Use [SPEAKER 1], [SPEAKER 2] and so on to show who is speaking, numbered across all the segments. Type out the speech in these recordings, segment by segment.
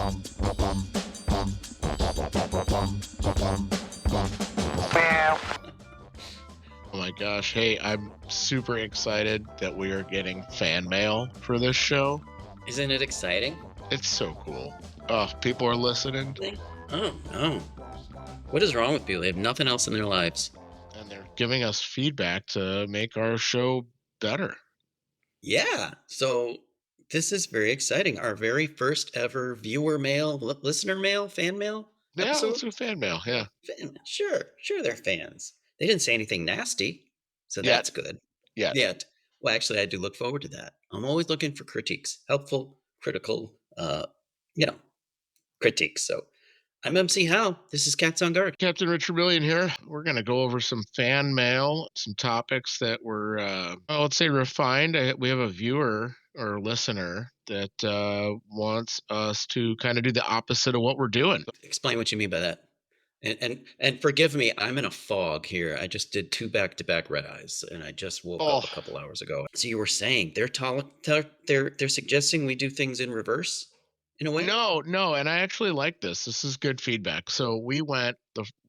[SPEAKER 1] Oh my gosh. Hey, I'm super excited that we are getting fan mail for this show.
[SPEAKER 2] Isn't it exciting?
[SPEAKER 1] It's so cool. Oh, people are listening
[SPEAKER 2] Oh, no. What is wrong with people? They have nothing else in their lives.
[SPEAKER 1] and they're giving us feedback to make our show better.
[SPEAKER 2] Yeah. So this is very exciting. Our very first ever viewer mail, listener mail, fan mail
[SPEAKER 1] Yeah, let's
[SPEAKER 2] episode.
[SPEAKER 1] do fan mail. Yeah.
[SPEAKER 2] Sure, they're fans. They didn't say anything nasty, so
[SPEAKER 1] Yet.
[SPEAKER 2] that's good.
[SPEAKER 1] Yet.
[SPEAKER 2] Yet. Well, actually, I do look forward to that. I'm always looking for critiques, helpful, critical, critiques. So I'm MC Howe. This is Cats on Guard.
[SPEAKER 1] Captain Richard Million here. We're going to go over some fan mail, some topics that were, let's say refined. We have a viewer or listener that wants us to kind of do the opposite of what we're doing.
[SPEAKER 2] Explain what you mean by that. And forgive me, I'm in a fog here. I just did 2 back-to-back red eyes, and I just woke up a couple hours ago. So you were saying they're suggesting we do things in reverse, in a way?
[SPEAKER 1] No, and I actually like this. This is good feedback. So we went,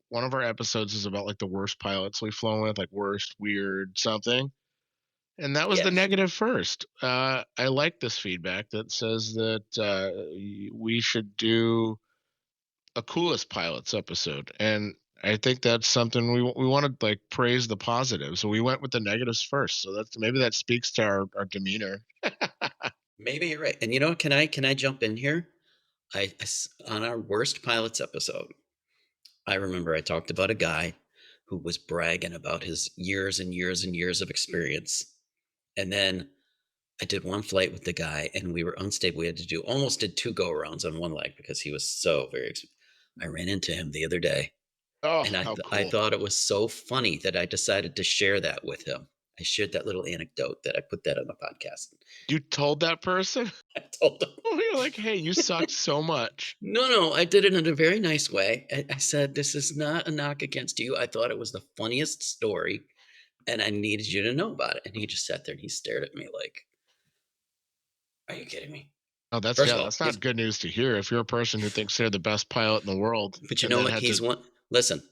[SPEAKER 1] one of our episodes is about like the worst pilots we've flown with, like worst, weird, something. And that was the negative first. I like this feedback that says that we should do a coolest pilots episode. And I think that's something we want to like praise the positive. So we went with the negatives first. So maybe that speaks to our demeanor.
[SPEAKER 2] Maybe you're right. And you know what? Can I jump in here? On our worst pilots episode, I remember I talked about a guy who was bragging about his years and years and years of experience. And then I did one flight with the guy and we were unstable. We had to almost did 2 go arounds on one leg because he was so very I ran into him the other day.
[SPEAKER 1] Oh,
[SPEAKER 2] and
[SPEAKER 1] how cool.
[SPEAKER 2] I thought it was so funny that I decided to share that with him. I shared that little anecdote that I put that on the podcast.
[SPEAKER 1] You told that person?
[SPEAKER 2] I told him.
[SPEAKER 1] Oh, you're like, hey, you sucked so much.
[SPEAKER 2] No, I did it in a very nice way. I said, this is not a knock against you. I thought it was the funniest story and I needed you to know about it. And he just sat there and he stared at me like, are you kidding me?
[SPEAKER 1] Oh, that's not good news to hear. If you're a person who thinks they're the best pilot in the world.
[SPEAKER 2] But you know what? Listen,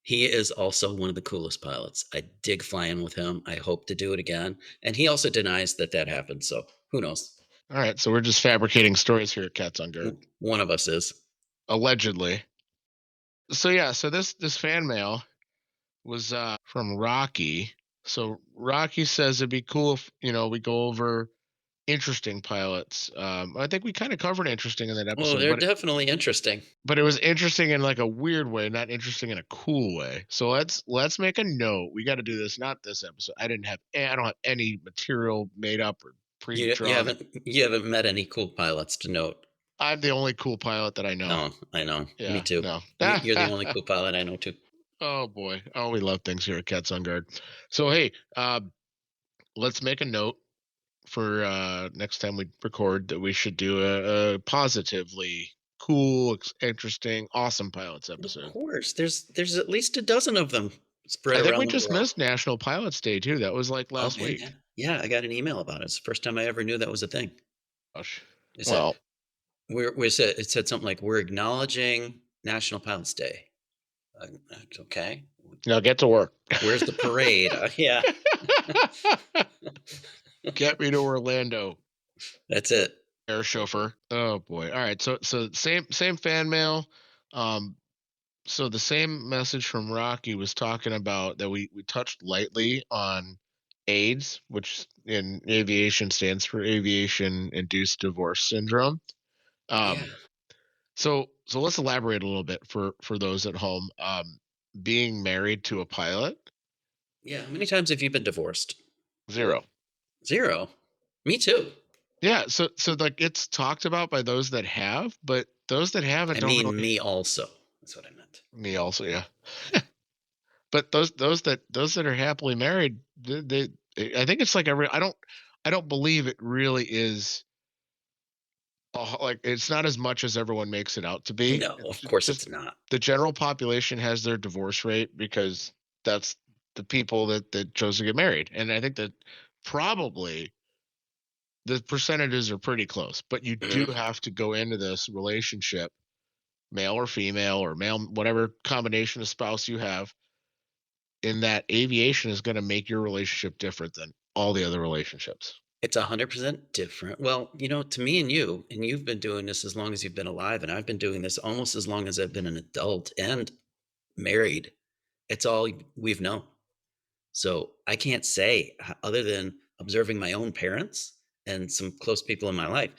[SPEAKER 2] he is also one of the coolest pilots. I dig flying with him. I hope to do it again. And he also denies that happened. So who knows?
[SPEAKER 1] All right. So we're just fabricating stories here at Cats on Guard.
[SPEAKER 2] One of us is.
[SPEAKER 1] Allegedly. So yeah, so this fan mail was from Rocky. So Rocky says it'd be cool if, we go over interesting pilots. I think we kind of covered interesting in that episode.
[SPEAKER 2] Well, they're definitely interesting.
[SPEAKER 1] But it was interesting in like a weird way, not interesting in a cool way. So let's make a note. We got to do this. Not this episode. I don't have any material made up or pre-drawn.
[SPEAKER 2] You haven't met any cool pilots to note.
[SPEAKER 1] I'm the only cool pilot that I know.
[SPEAKER 2] No, I know.
[SPEAKER 1] Yeah,
[SPEAKER 2] me too.
[SPEAKER 1] No.
[SPEAKER 2] You're the only cool pilot I know too.
[SPEAKER 1] Oh boy. Oh, we love things here at Cats on Guard. So hey, let's make a note for next time we record that we should do a positively cool, interesting, awesome pilots episode.
[SPEAKER 2] Of course, there's at least a dozen of them spread around.
[SPEAKER 1] I think we just missed National Pilots Day too. That was like last week.
[SPEAKER 2] Yeah, I got an email about it. It's the first time I ever knew that was a thing.
[SPEAKER 1] Gosh.
[SPEAKER 2] It said something like, we're acknowledging National Pilots Day. Okay.
[SPEAKER 1] Now get to work.
[SPEAKER 2] Where's the parade? Yeah.
[SPEAKER 1] Get me to Orlando.
[SPEAKER 2] That's it.
[SPEAKER 1] Air chauffeur. Oh boy. All right. So same fan mail. So the same message from Rocky was talking about that we touched lightly on AIDS, which in aviation stands for aviation-induced divorce syndrome. So let's elaborate a little bit for those at home. Being married to a pilot.
[SPEAKER 2] Yeah. How many times have you been divorced?
[SPEAKER 1] 0.
[SPEAKER 2] Me too.
[SPEAKER 1] Yeah. So like it's talked about by those that have, but those that haven't.
[SPEAKER 2] Me also. That's what I meant.
[SPEAKER 1] Me also. Yeah. But those that are happily married, they I think it's like I don't believe it really is. Like it's not as much as everyone makes it out to be.
[SPEAKER 2] No, of course it's not.
[SPEAKER 1] The general population has their divorce rate because that's the people that chose to get married. And I think that probably the percentages are pretty close, but you do
[SPEAKER 2] Mhm.
[SPEAKER 1] have to go into this relationship, male or female or male, whatever combination of spouse you have, in that aviation is going to make your relationship different than all the other relationships.
[SPEAKER 2] It's 100% different. Well, to me and you've been doing this as long as you've been alive, and I've been doing this almost as long as I've been an adult and married. It's all we've known. So I can't say, other than observing my own parents and some close people in my life,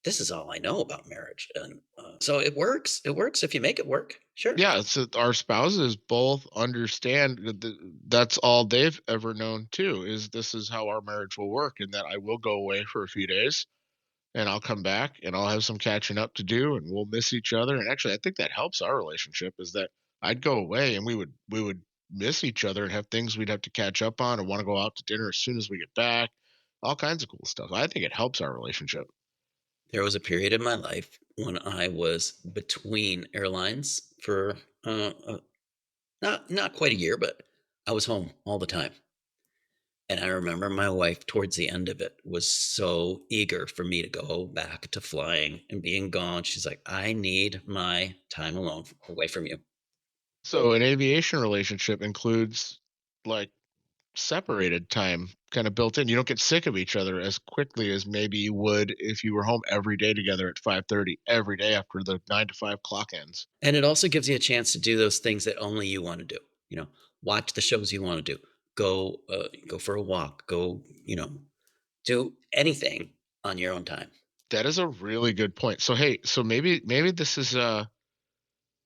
[SPEAKER 2] this is all I know about marriage. And so it works. It works if you make it work. Sure.
[SPEAKER 1] Yeah, so our spouses both understand that that's all they've ever known too, is this is how our marriage will work, and that I will go away for a few days and I'll come back and I'll have some catching up to do and we'll miss each other. And actually I think that helps our relationship is that I'd go away and we would miss each other and have things we'd have to catch up on and want to go out to dinner as soon as we get back. All kinds of cool stuff. I think it helps our relationship.
[SPEAKER 2] There was a period in my life when I was between airlines for not quite a year, but I was home all the time. And I remember my wife towards the end of it was so eager for me to go back to flying and being gone. She's like, I need my time alone away from you.
[SPEAKER 1] So an aviation relationship includes like separated time kind of built in. You don't get sick of each other as quickly as maybe you would if you were home every day together at 5:30 every day after the 9 to 5 clock ends.
[SPEAKER 2] And it also gives you a chance to do those things that only you want to do. You know, watch the shows you want to do. Go for a walk. Do anything on your own time.
[SPEAKER 1] That is a really good point. So hey, so maybe this is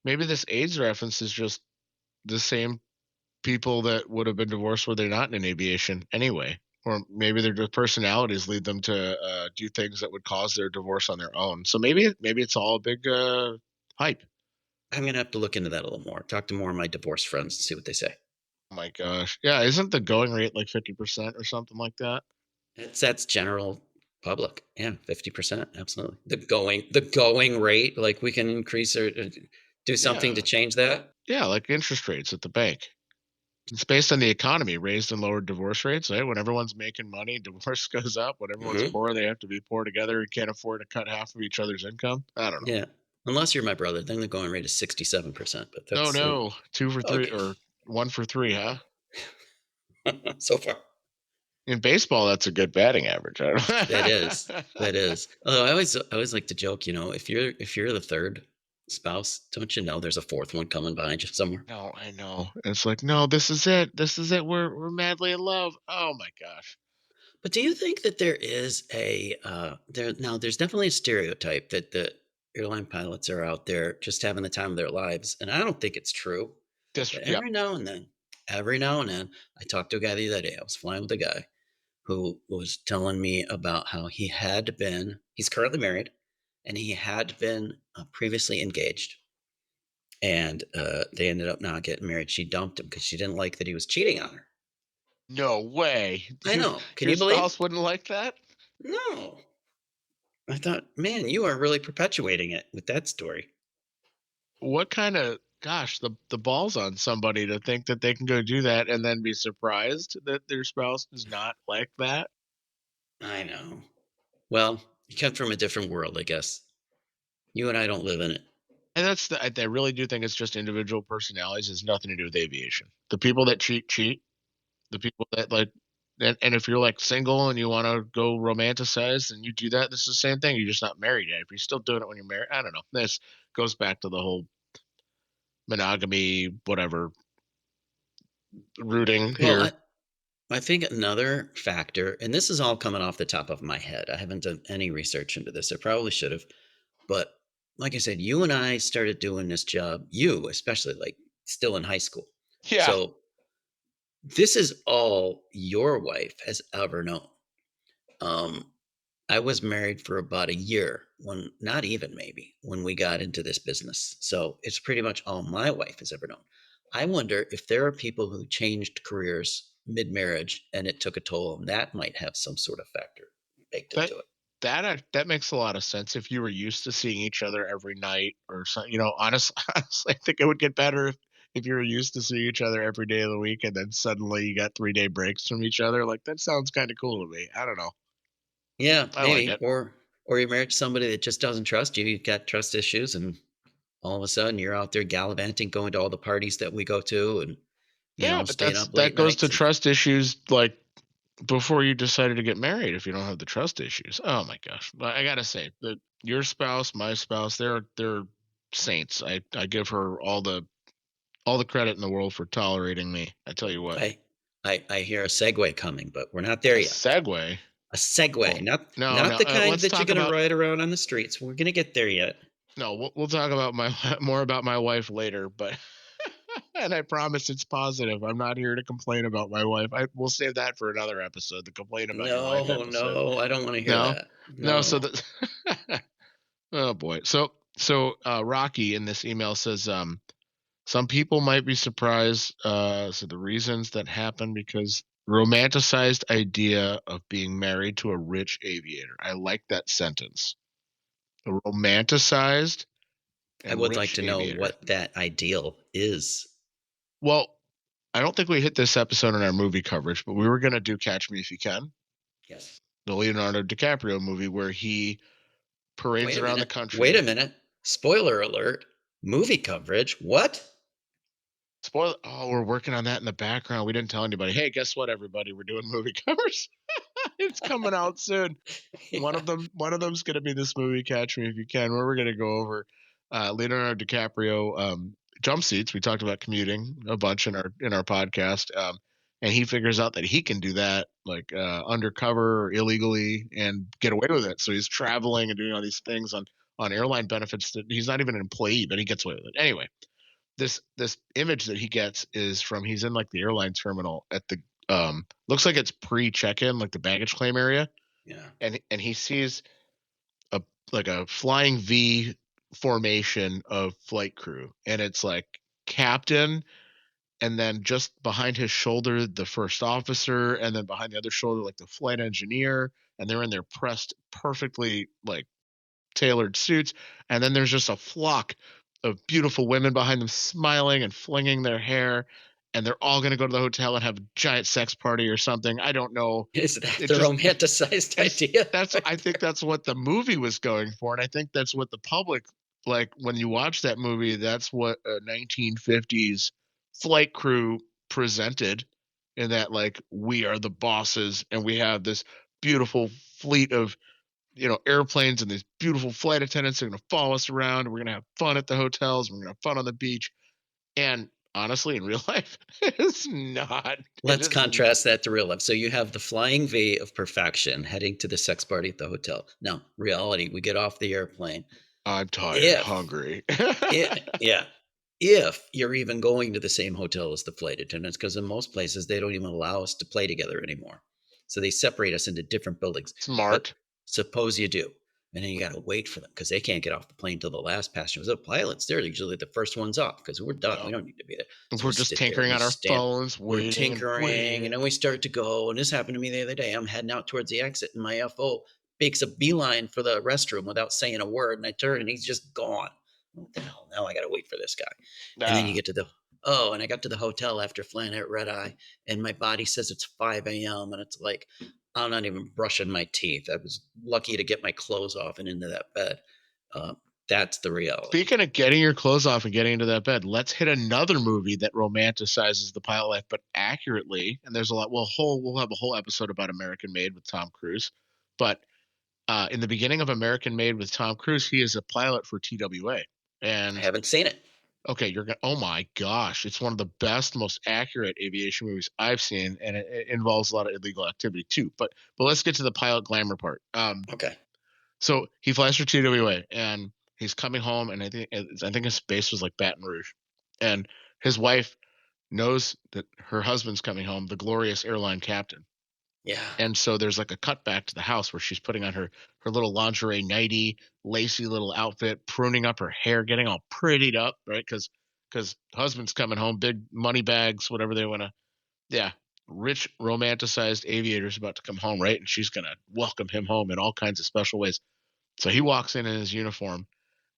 [SPEAKER 1] maybe this AIDS reference is just the same people that would have been divorced were they not in aviation anyway. Or maybe their personalities lead them to do things that would cause their divorce on their own. So maybe it's all a big hype.
[SPEAKER 2] I'm gonna have to look into that a little more. Talk to more of my divorced friends and see what they say.
[SPEAKER 1] Oh my gosh. Yeah, isn't the going rate like 50% or something like that?
[SPEAKER 2] That's general public. Yeah, 50%. Absolutely. The going rate, like we can increase or do something to
[SPEAKER 1] Yeah.
[SPEAKER 2] change that.
[SPEAKER 1] Yeah, like interest rates at the bank. It's based on the economy, raised and lowered divorce rates, right? When everyone's making money, divorce goes up. When everyone's
[SPEAKER 2] Hmm.
[SPEAKER 1] poor, they have to be poor together and can't afford to cut half of each other's income. I don't know.
[SPEAKER 2] Yeah. Unless you're my brother, then the going rate is 67%. But
[SPEAKER 1] Oh
[SPEAKER 2] that's
[SPEAKER 1] no, two for three
[SPEAKER 2] okay.
[SPEAKER 1] or one for three, huh?
[SPEAKER 2] So far.
[SPEAKER 1] In baseball, that's a good batting average. I
[SPEAKER 2] That is.
[SPEAKER 1] don't-
[SPEAKER 2] That is. Although I always like to joke, if you're the third spouse, don't you know there's a fourth one coming behind you somewhere?
[SPEAKER 1] No, I know. It's like, no, this is it. This is it. We're madly in love. Oh my gosh.
[SPEAKER 2] But do you think that there is there's definitely a stereotype that the airline pilots are out there just having the time of their lives, and I don't think it's true.
[SPEAKER 1] Just
[SPEAKER 2] But
[SPEAKER 1] yeah.
[SPEAKER 2] every now and then, I talked to a guy the other day. I was flying with a guy who was telling me about how he's currently married, and he had been previously engaged, and they ended up not getting married. She dumped him because she didn't like that he was cheating on her.
[SPEAKER 1] No way.
[SPEAKER 2] I know. Can
[SPEAKER 1] Your
[SPEAKER 2] you believe?
[SPEAKER 1] spouse wouldn't like that?
[SPEAKER 2] No. I thought, man, you are really perpetuating it with that story.
[SPEAKER 1] What kind of gosh, the balls on somebody to think that they can go do that and then be surprised that their spouse does not like that?
[SPEAKER 2] I know. Well, you come from a different world, I guess. You and I don't live in it.
[SPEAKER 1] And I really do think it's just individual personalities. It's nothing to do with aviation. The people that cheat, cheat. The people that like, and if you're like single and you want to go romanticize and you do that, this is the same thing. You're just not married yet. If you're still doing it when you're married, I don't know. This goes back to the whole monogamy, whatever, rooting
[SPEAKER 2] Well,
[SPEAKER 1] here.
[SPEAKER 2] I think another factor, and this is all coming off the top of my head. I haven't done any research into this. I probably should have. But like I said, you and I started doing this job, you especially, like still in high school.
[SPEAKER 1] Yeah.
[SPEAKER 2] So this is all your wife has ever known. Um, I was married for about a year when, not even maybe, when we got into this business. So it's pretty much all my wife has ever known. I wonder if there are people who changed careers mid marriage and it took a toll, and that might have some sort of factor baked
[SPEAKER 1] That
[SPEAKER 2] into it.
[SPEAKER 1] that makes a lot of sense if you were used to seeing each other every night or something. Honestly, I think it would get better if you were used to seeing each other every day of the week and then suddenly you got 3-day breaks from each other. Like that sounds kind of cool to me. I don't know.
[SPEAKER 2] Yeah,
[SPEAKER 1] I like
[SPEAKER 2] maybe.
[SPEAKER 1] it.
[SPEAKER 2] Or you're married to somebody that just doesn't trust you. You've got trust issues, and all of a sudden you're out there gallivanting, going to all the parties that we go to, and
[SPEAKER 1] Yeah, but
[SPEAKER 2] staying
[SPEAKER 1] that's
[SPEAKER 2] up
[SPEAKER 1] that
[SPEAKER 2] late
[SPEAKER 1] goes to
[SPEAKER 2] nights. And
[SPEAKER 1] trust issues like before you decided to get married if you don't have the trust issues. Oh my gosh. But I gotta say that your spouse, my spouse, they're saints. I give her all the credit in the world for tolerating me. I tell you what.
[SPEAKER 2] I hear a segue coming, but we're not there
[SPEAKER 1] A
[SPEAKER 2] yet.
[SPEAKER 1] segue.
[SPEAKER 2] A
[SPEAKER 1] Well,
[SPEAKER 2] segue,
[SPEAKER 1] no,
[SPEAKER 2] not
[SPEAKER 1] no.
[SPEAKER 2] the kind
[SPEAKER 1] Let's
[SPEAKER 2] that you're
[SPEAKER 1] talk
[SPEAKER 2] gonna
[SPEAKER 1] about
[SPEAKER 2] ride around on the streets. We're gonna get there yet.
[SPEAKER 1] no. We'll talk about my more about my wife later. But and I promise it's positive. I'm not here to complain about my wife. We'll save that for another episode. The complain about your wife
[SPEAKER 2] No,
[SPEAKER 1] episode.
[SPEAKER 2] no, I don't wanna hear
[SPEAKER 1] No,
[SPEAKER 2] that.
[SPEAKER 1] no. So
[SPEAKER 2] No.
[SPEAKER 1] the oh boy. Rocky in this email says some people might be surprised. So the reasons that happen because romanticized idea of being married to a rich aviator. I like that sentence. A romanticized
[SPEAKER 2] I
[SPEAKER 1] and
[SPEAKER 2] would like
[SPEAKER 1] rich
[SPEAKER 2] to know
[SPEAKER 1] aviator.
[SPEAKER 2] what that ideal is.
[SPEAKER 1] Well, I don't think we hit this episode in our movie coverage, but we were going to do Catch Me If You Can,
[SPEAKER 2] Yes.
[SPEAKER 1] the Leonardo DiCaprio movie where he parades
[SPEAKER 2] Wait a
[SPEAKER 1] around the
[SPEAKER 2] minute. Wait
[SPEAKER 1] country.
[SPEAKER 2] a minute. Spoiler alert. Movie coverage. What?
[SPEAKER 1] Spoiler. Oh, we're working on that in the background. We didn't tell anybody. Hey, guess what, everybody? We're doing movie covers. It's coming out soon.
[SPEAKER 2] Yeah.
[SPEAKER 1] One of them's going to be this movie Catch Me If You Can, where we're going to go over Leonardo DiCaprio jump seats. We talked about commuting a bunch in our podcast, and he figures out that he can do that like undercover or illegally and get away with it. So he's traveling and doing all these things on airline benefits that he's not even an employee, but he gets away with it anyway. This image that he gets is from he's in like the airline terminal at the looks like it's pre check-in, like the baggage claim area,
[SPEAKER 2] Yeah.
[SPEAKER 1] and he sees a like a flying V formation of flight crew, and it's like captain, and then just behind his shoulder the first officer, and then behind the other shoulder like the flight engineer, and they're in their pressed perfectly like tailored suits, and then there's just a flock of beautiful women behind them smiling and flinging their hair, and they're all going to go to the hotel and have a giant sex party or something. I don't know.
[SPEAKER 2] Is that
[SPEAKER 1] It
[SPEAKER 2] the
[SPEAKER 1] just
[SPEAKER 2] romanticized
[SPEAKER 1] it's
[SPEAKER 2] idea?
[SPEAKER 1] that's I think that's what the movie was going for, and I think that's what the public like when you watch that movie. That's what a 1950s flight crew presented, in that like we are the bosses and we have this beautiful fleet of airplanes and these beautiful flight attendants are going to follow us around. We're going to have fun at the hotels. We're going to have fun on the beach. And honestly, in real life, it's not. It
[SPEAKER 2] Let's
[SPEAKER 1] is.
[SPEAKER 2] contrast that to real life. So you have the flying V of perfection heading to the sex party at the hotel. Now, reality, we get off the airplane.
[SPEAKER 1] I'm tired,
[SPEAKER 2] If
[SPEAKER 1] hungry.
[SPEAKER 2] Yeah. If you're even going to the same hotel as the flight attendants, because in most places they don't even allow us to play together anymore. So they separate us into different buildings. But
[SPEAKER 1] Smart.
[SPEAKER 2] suppose you do. And then you got to wait for them because they can't get off the plane till the last passenger. The pilots, they're usually the first ones off because we're done. We
[SPEAKER 1] Yep.
[SPEAKER 2] don't need to be there. So
[SPEAKER 1] We're
[SPEAKER 2] we
[SPEAKER 1] just
[SPEAKER 2] sit there and
[SPEAKER 1] tinkering
[SPEAKER 2] we
[SPEAKER 1] on our
[SPEAKER 2] stand,
[SPEAKER 1] phones,
[SPEAKER 2] we're
[SPEAKER 1] waiting and
[SPEAKER 2] tinkering, and
[SPEAKER 1] waiting.
[SPEAKER 2] then we start to go. And this happened to me the other day. I'm heading out towards the exit, and my FO makes a beeline for the restroom without saying a word. And I turn, and he's just gone. What the hell? Now I got to wait for this guy. And then you
[SPEAKER 1] Ah,
[SPEAKER 2] get to and I got to the hotel after flying at red eye, and my body says it's 5 a.m. And it's like, I'm not even brushing my teeth. I was lucky to get my clothes off and into that bed. Uh, that's the reality.
[SPEAKER 1] speaking of getting your clothes off and getting into that bed, let's hit another movie that romanticizes the pilot life, but accurately. And there's a lot. We'll have a whole episode about American Made with Tom Cruise, but in the beginning of American Made with Tom Cruise, he is a pilot for TWA.
[SPEAKER 2] I
[SPEAKER 1] And
[SPEAKER 2] haven't seen it.
[SPEAKER 1] okay, you're gonna. Oh my gosh, it's one of the best, most accurate aviation movies I've seen, and it involves a lot of illegal activity too. But let's get to the pilot glamour part.
[SPEAKER 2] Okay.
[SPEAKER 1] So he flies for TWA, and he's coming home, and I think his base was like Baton Rouge, and his wife knows that her husband's coming home, the glorious airline captain.
[SPEAKER 2] Yeah.
[SPEAKER 1] And so there's like a cutback to the house where she's putting on her little lingerie nightie, lacy little outfit, pruning up her hair, getting all prettied up, right? Because husband's coming home, big money bags, whatever they want to. Yeah, rich romanticized aviator's about to come home, right? And she's gonna welcome him home in all kinds of special ways. So he walks in his uniform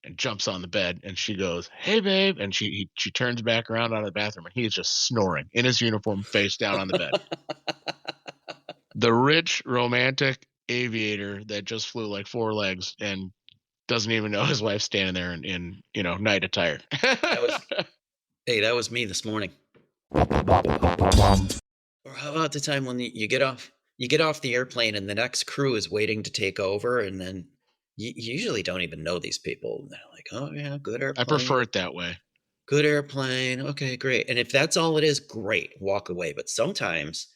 [SPEAKER 1] and jumps on the bed, and she goes, "Hey, babe," and she turns back around out of the bathroom, and he is just snoring in his uniform, face down on the bed. The rich romantic aviator that just flew like 4 legs and doesn't even know his wife's standing there in night attire.
[SPEAKER 2] That was hey, that was me this morning. Or how about the time when you get off the airplane and the next crew is waiting to take over, and then you usually don't even know these people. And they're like, "Oh yeah,
[SPEAKER 1] I prefer it that way.
[SPEAKER 2] good airplane. Okay, great." And if that's all it is, great, walk away. But sometimes,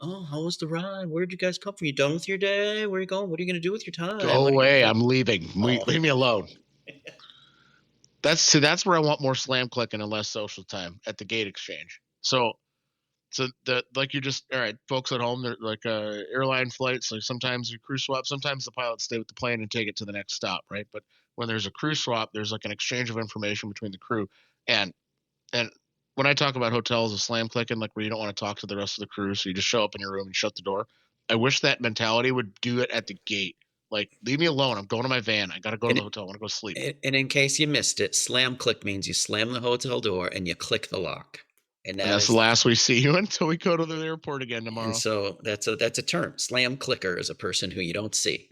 [SPEAKER 2] oh, how was the ride? Where'd you guys come from? You done with your day? Where are you going? What are you going to do with your time?
[SPEAKER 1] Go
[SPEAKER 2] What are you
[SPEAKER 1] away,
[SPEAKER 2] gonna
[SPEAKER 1] I'm leaving.
[SPEAKER 2] Oh,
[SPEAKER 1] Leave me alone. That's where I want more slam clicking and less social time at the gate exchange. So the like you just all right, folks at home, they're like airline flights. Like sometimes you crew swap, sometimes the pilots stay with the plane and take it to the next stop, right? But when there's a crew swap, there's like an exchange of information between the crew. And and when I talk about hotels of slam clicking, like where you don't want to talk to the rest of the crew, so you just show up in your room and shut the door. I wish that mentality would do it at the gate. Like, leave me alone. I'm going to my van. I gotta go to the
[SPEAKER 2] and
[SPEAKER 1] hotel. I want to go sleep.
[SPEAKER 2] and in case you missed it, slam click means you slam the hotel door and you click the lock, and
[SPEAKER 1] And
[SPEAKER 2] that
[SPEAKER 1] that's the
[SPEAKER 2] is
[SPEAKER 1] last we see you until we go to the airport again
[SPEAKER 2] and
[SPEAKER 1] tomorrow.
[SPEAKER 2] so that's a term. Slam clicker is a person who you don't see.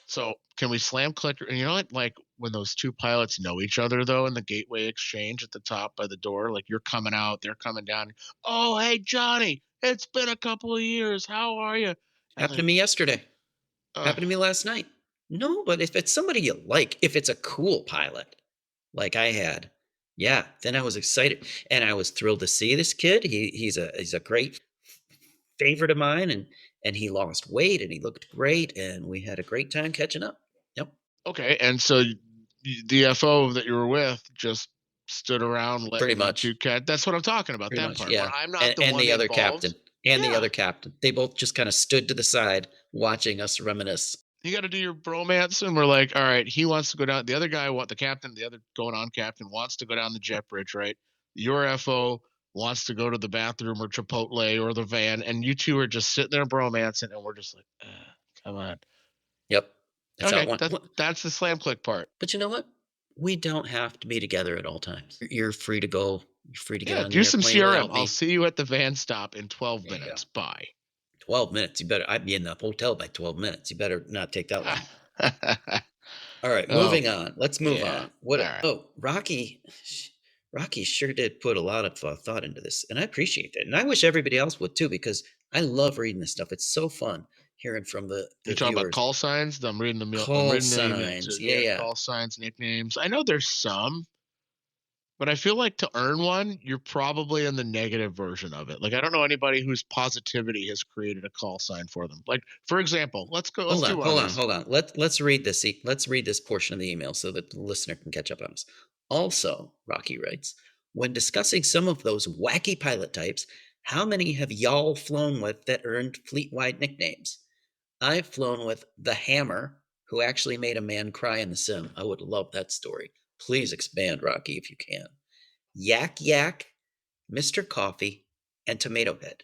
[SPEAKER 1] So can we slam click? And you know what? Like when those two pilots know each other though in the gateway exchange at the top by the door, like you're coming out, they're coming down. Oh, hey Johnny, it's been a couple of years. How are you? And
[SPEAKER 2] Happened
[SPEAKER 1] then,
[SPEAKER 2] to me yesterday.
[SPEAKER 1] uh,
[SPEAKER 2] Happened to me last night. No, but if it's somebody you like, if it's a cool pilot like I had, yeah, then I was excited and I was thrilled to see this kid. He's a great favorite of mine, and he lost weight and he looked great and we had a great time catching up. Yep,
[SPEAKER 1] okay, and so the FO that you were with just stood around
[SPEAKER 2] pretty
[SPEAKER 1] letting you two
[SPEAKER 2] much.
[SPEAKER 1] cat. That's what I'm talking about.
[SPEAKER 2] Pretty
[SPEAKER 1] That
[SPEAKER 2] much,
[SPEAKER 1] part when
[SPEAKER 2] yeah.
[SPEAKER 1] I'm not the
[SPEAKER 2] And
[SPEAKER 1] one
[SPEAKER 2] the other captain.
[SPEAKER 1] involved.
[SPEAKER 2] And the
[SPEAKER 1] Yeah,
[SPEAKER 2] other captain. They both just kind of stood to the side watching us reminisce.
[SPEAKER 1] you got to do your bromance, and we're like, all right, he wants to go down. The other guy, what the captain, the other going on captain wants to go down the jet bridge, right? Your FO wants to go to the bathroom or Chipotle or the van, and you two are just sitting there bromancing, and we're just like, come on.
[SPEAKER 2] Yep. That's how it
[SPEAKER 1] Okay,
[SPEAKER 2] went.
[SPEAKER 1] that's the slam click part.
[SPEAKER 2] But you know what? We don't have to be together at all times. You're free to go. You're free to get
[SPEAKER 1] Yeah,
[SPEAKER 2] on the
[SPEAKER 1] do some
[SPEAKER 2] airplane
[SPEAKER 1] CRM.
[SPEAKER 2] without
[SPEAKER 1] I'll
[SPEAKER 2] me.
[SPEAKER 1] see you at the van stop in 12
[SPEAKER 2] There you go.
[SPEAKER 1] minutes. Bye.
[SPEAKER 2] 12 minutes. You better, I'd be in the hotel by 12 minutes. You better not take that long. All right,
[SPEAKER 1] Oh,
[SPEAKER 2] moving on. Let's move
[SPEAKER 1] yeah.
[SPEAKER 2] on.
[SPEAKER 1] All right.
[SPEAKER 2] Oh, Rocky sure did put a lot of thought into this, and I appreciate that. And I wish everybody else would too, because I love reading this stuff. It's so fun hearing from
[SPEAKER 1] You
[SPEAKER 2] the
[SPEAKER 1] talking about
[SPEAKER 2] viewers.
[SPEAKER 1] call signs? I'm reading the mail. I'm
[SPEAKER 2] Call
[SPEAKER 1] reading the email
[SPEAKER 2] signs.
[SPEAKER 1] too.
[SPEAKER 2] Yeah,
[SPEAKER 1] Yeah,
[SPEAKER 2] yeah.
[SPEAKER 1] call signs, nicknames. I know there's some, but I feel like to earn one, you're probably in the negative version of it. Like I don't know anybody whose positivity has created a call sign for them. Like for example, let's go. Let's
[SPEAKER 2] Hold
[SPEAKER 1] do
[SPEAKER 2] on,
[SPEAKER 1] one of
[SPEAKER 2] hold on,
[SPEAKER 1] these.
[SPEAKER 2] hold on. Let's read this. Let's read this portion of the email so that the listener can catch up on us. Also, Rocky writes, when discussing some of those wacky pilot types, how many have y'all flown with that earned fleet-wide nicknames? I've flown with the Hammer, who actually made a man cry in the sim. I would love that story. Please expand, Rocky, if you can. Yak Yak, Mr. Coffee, and Tomato Head.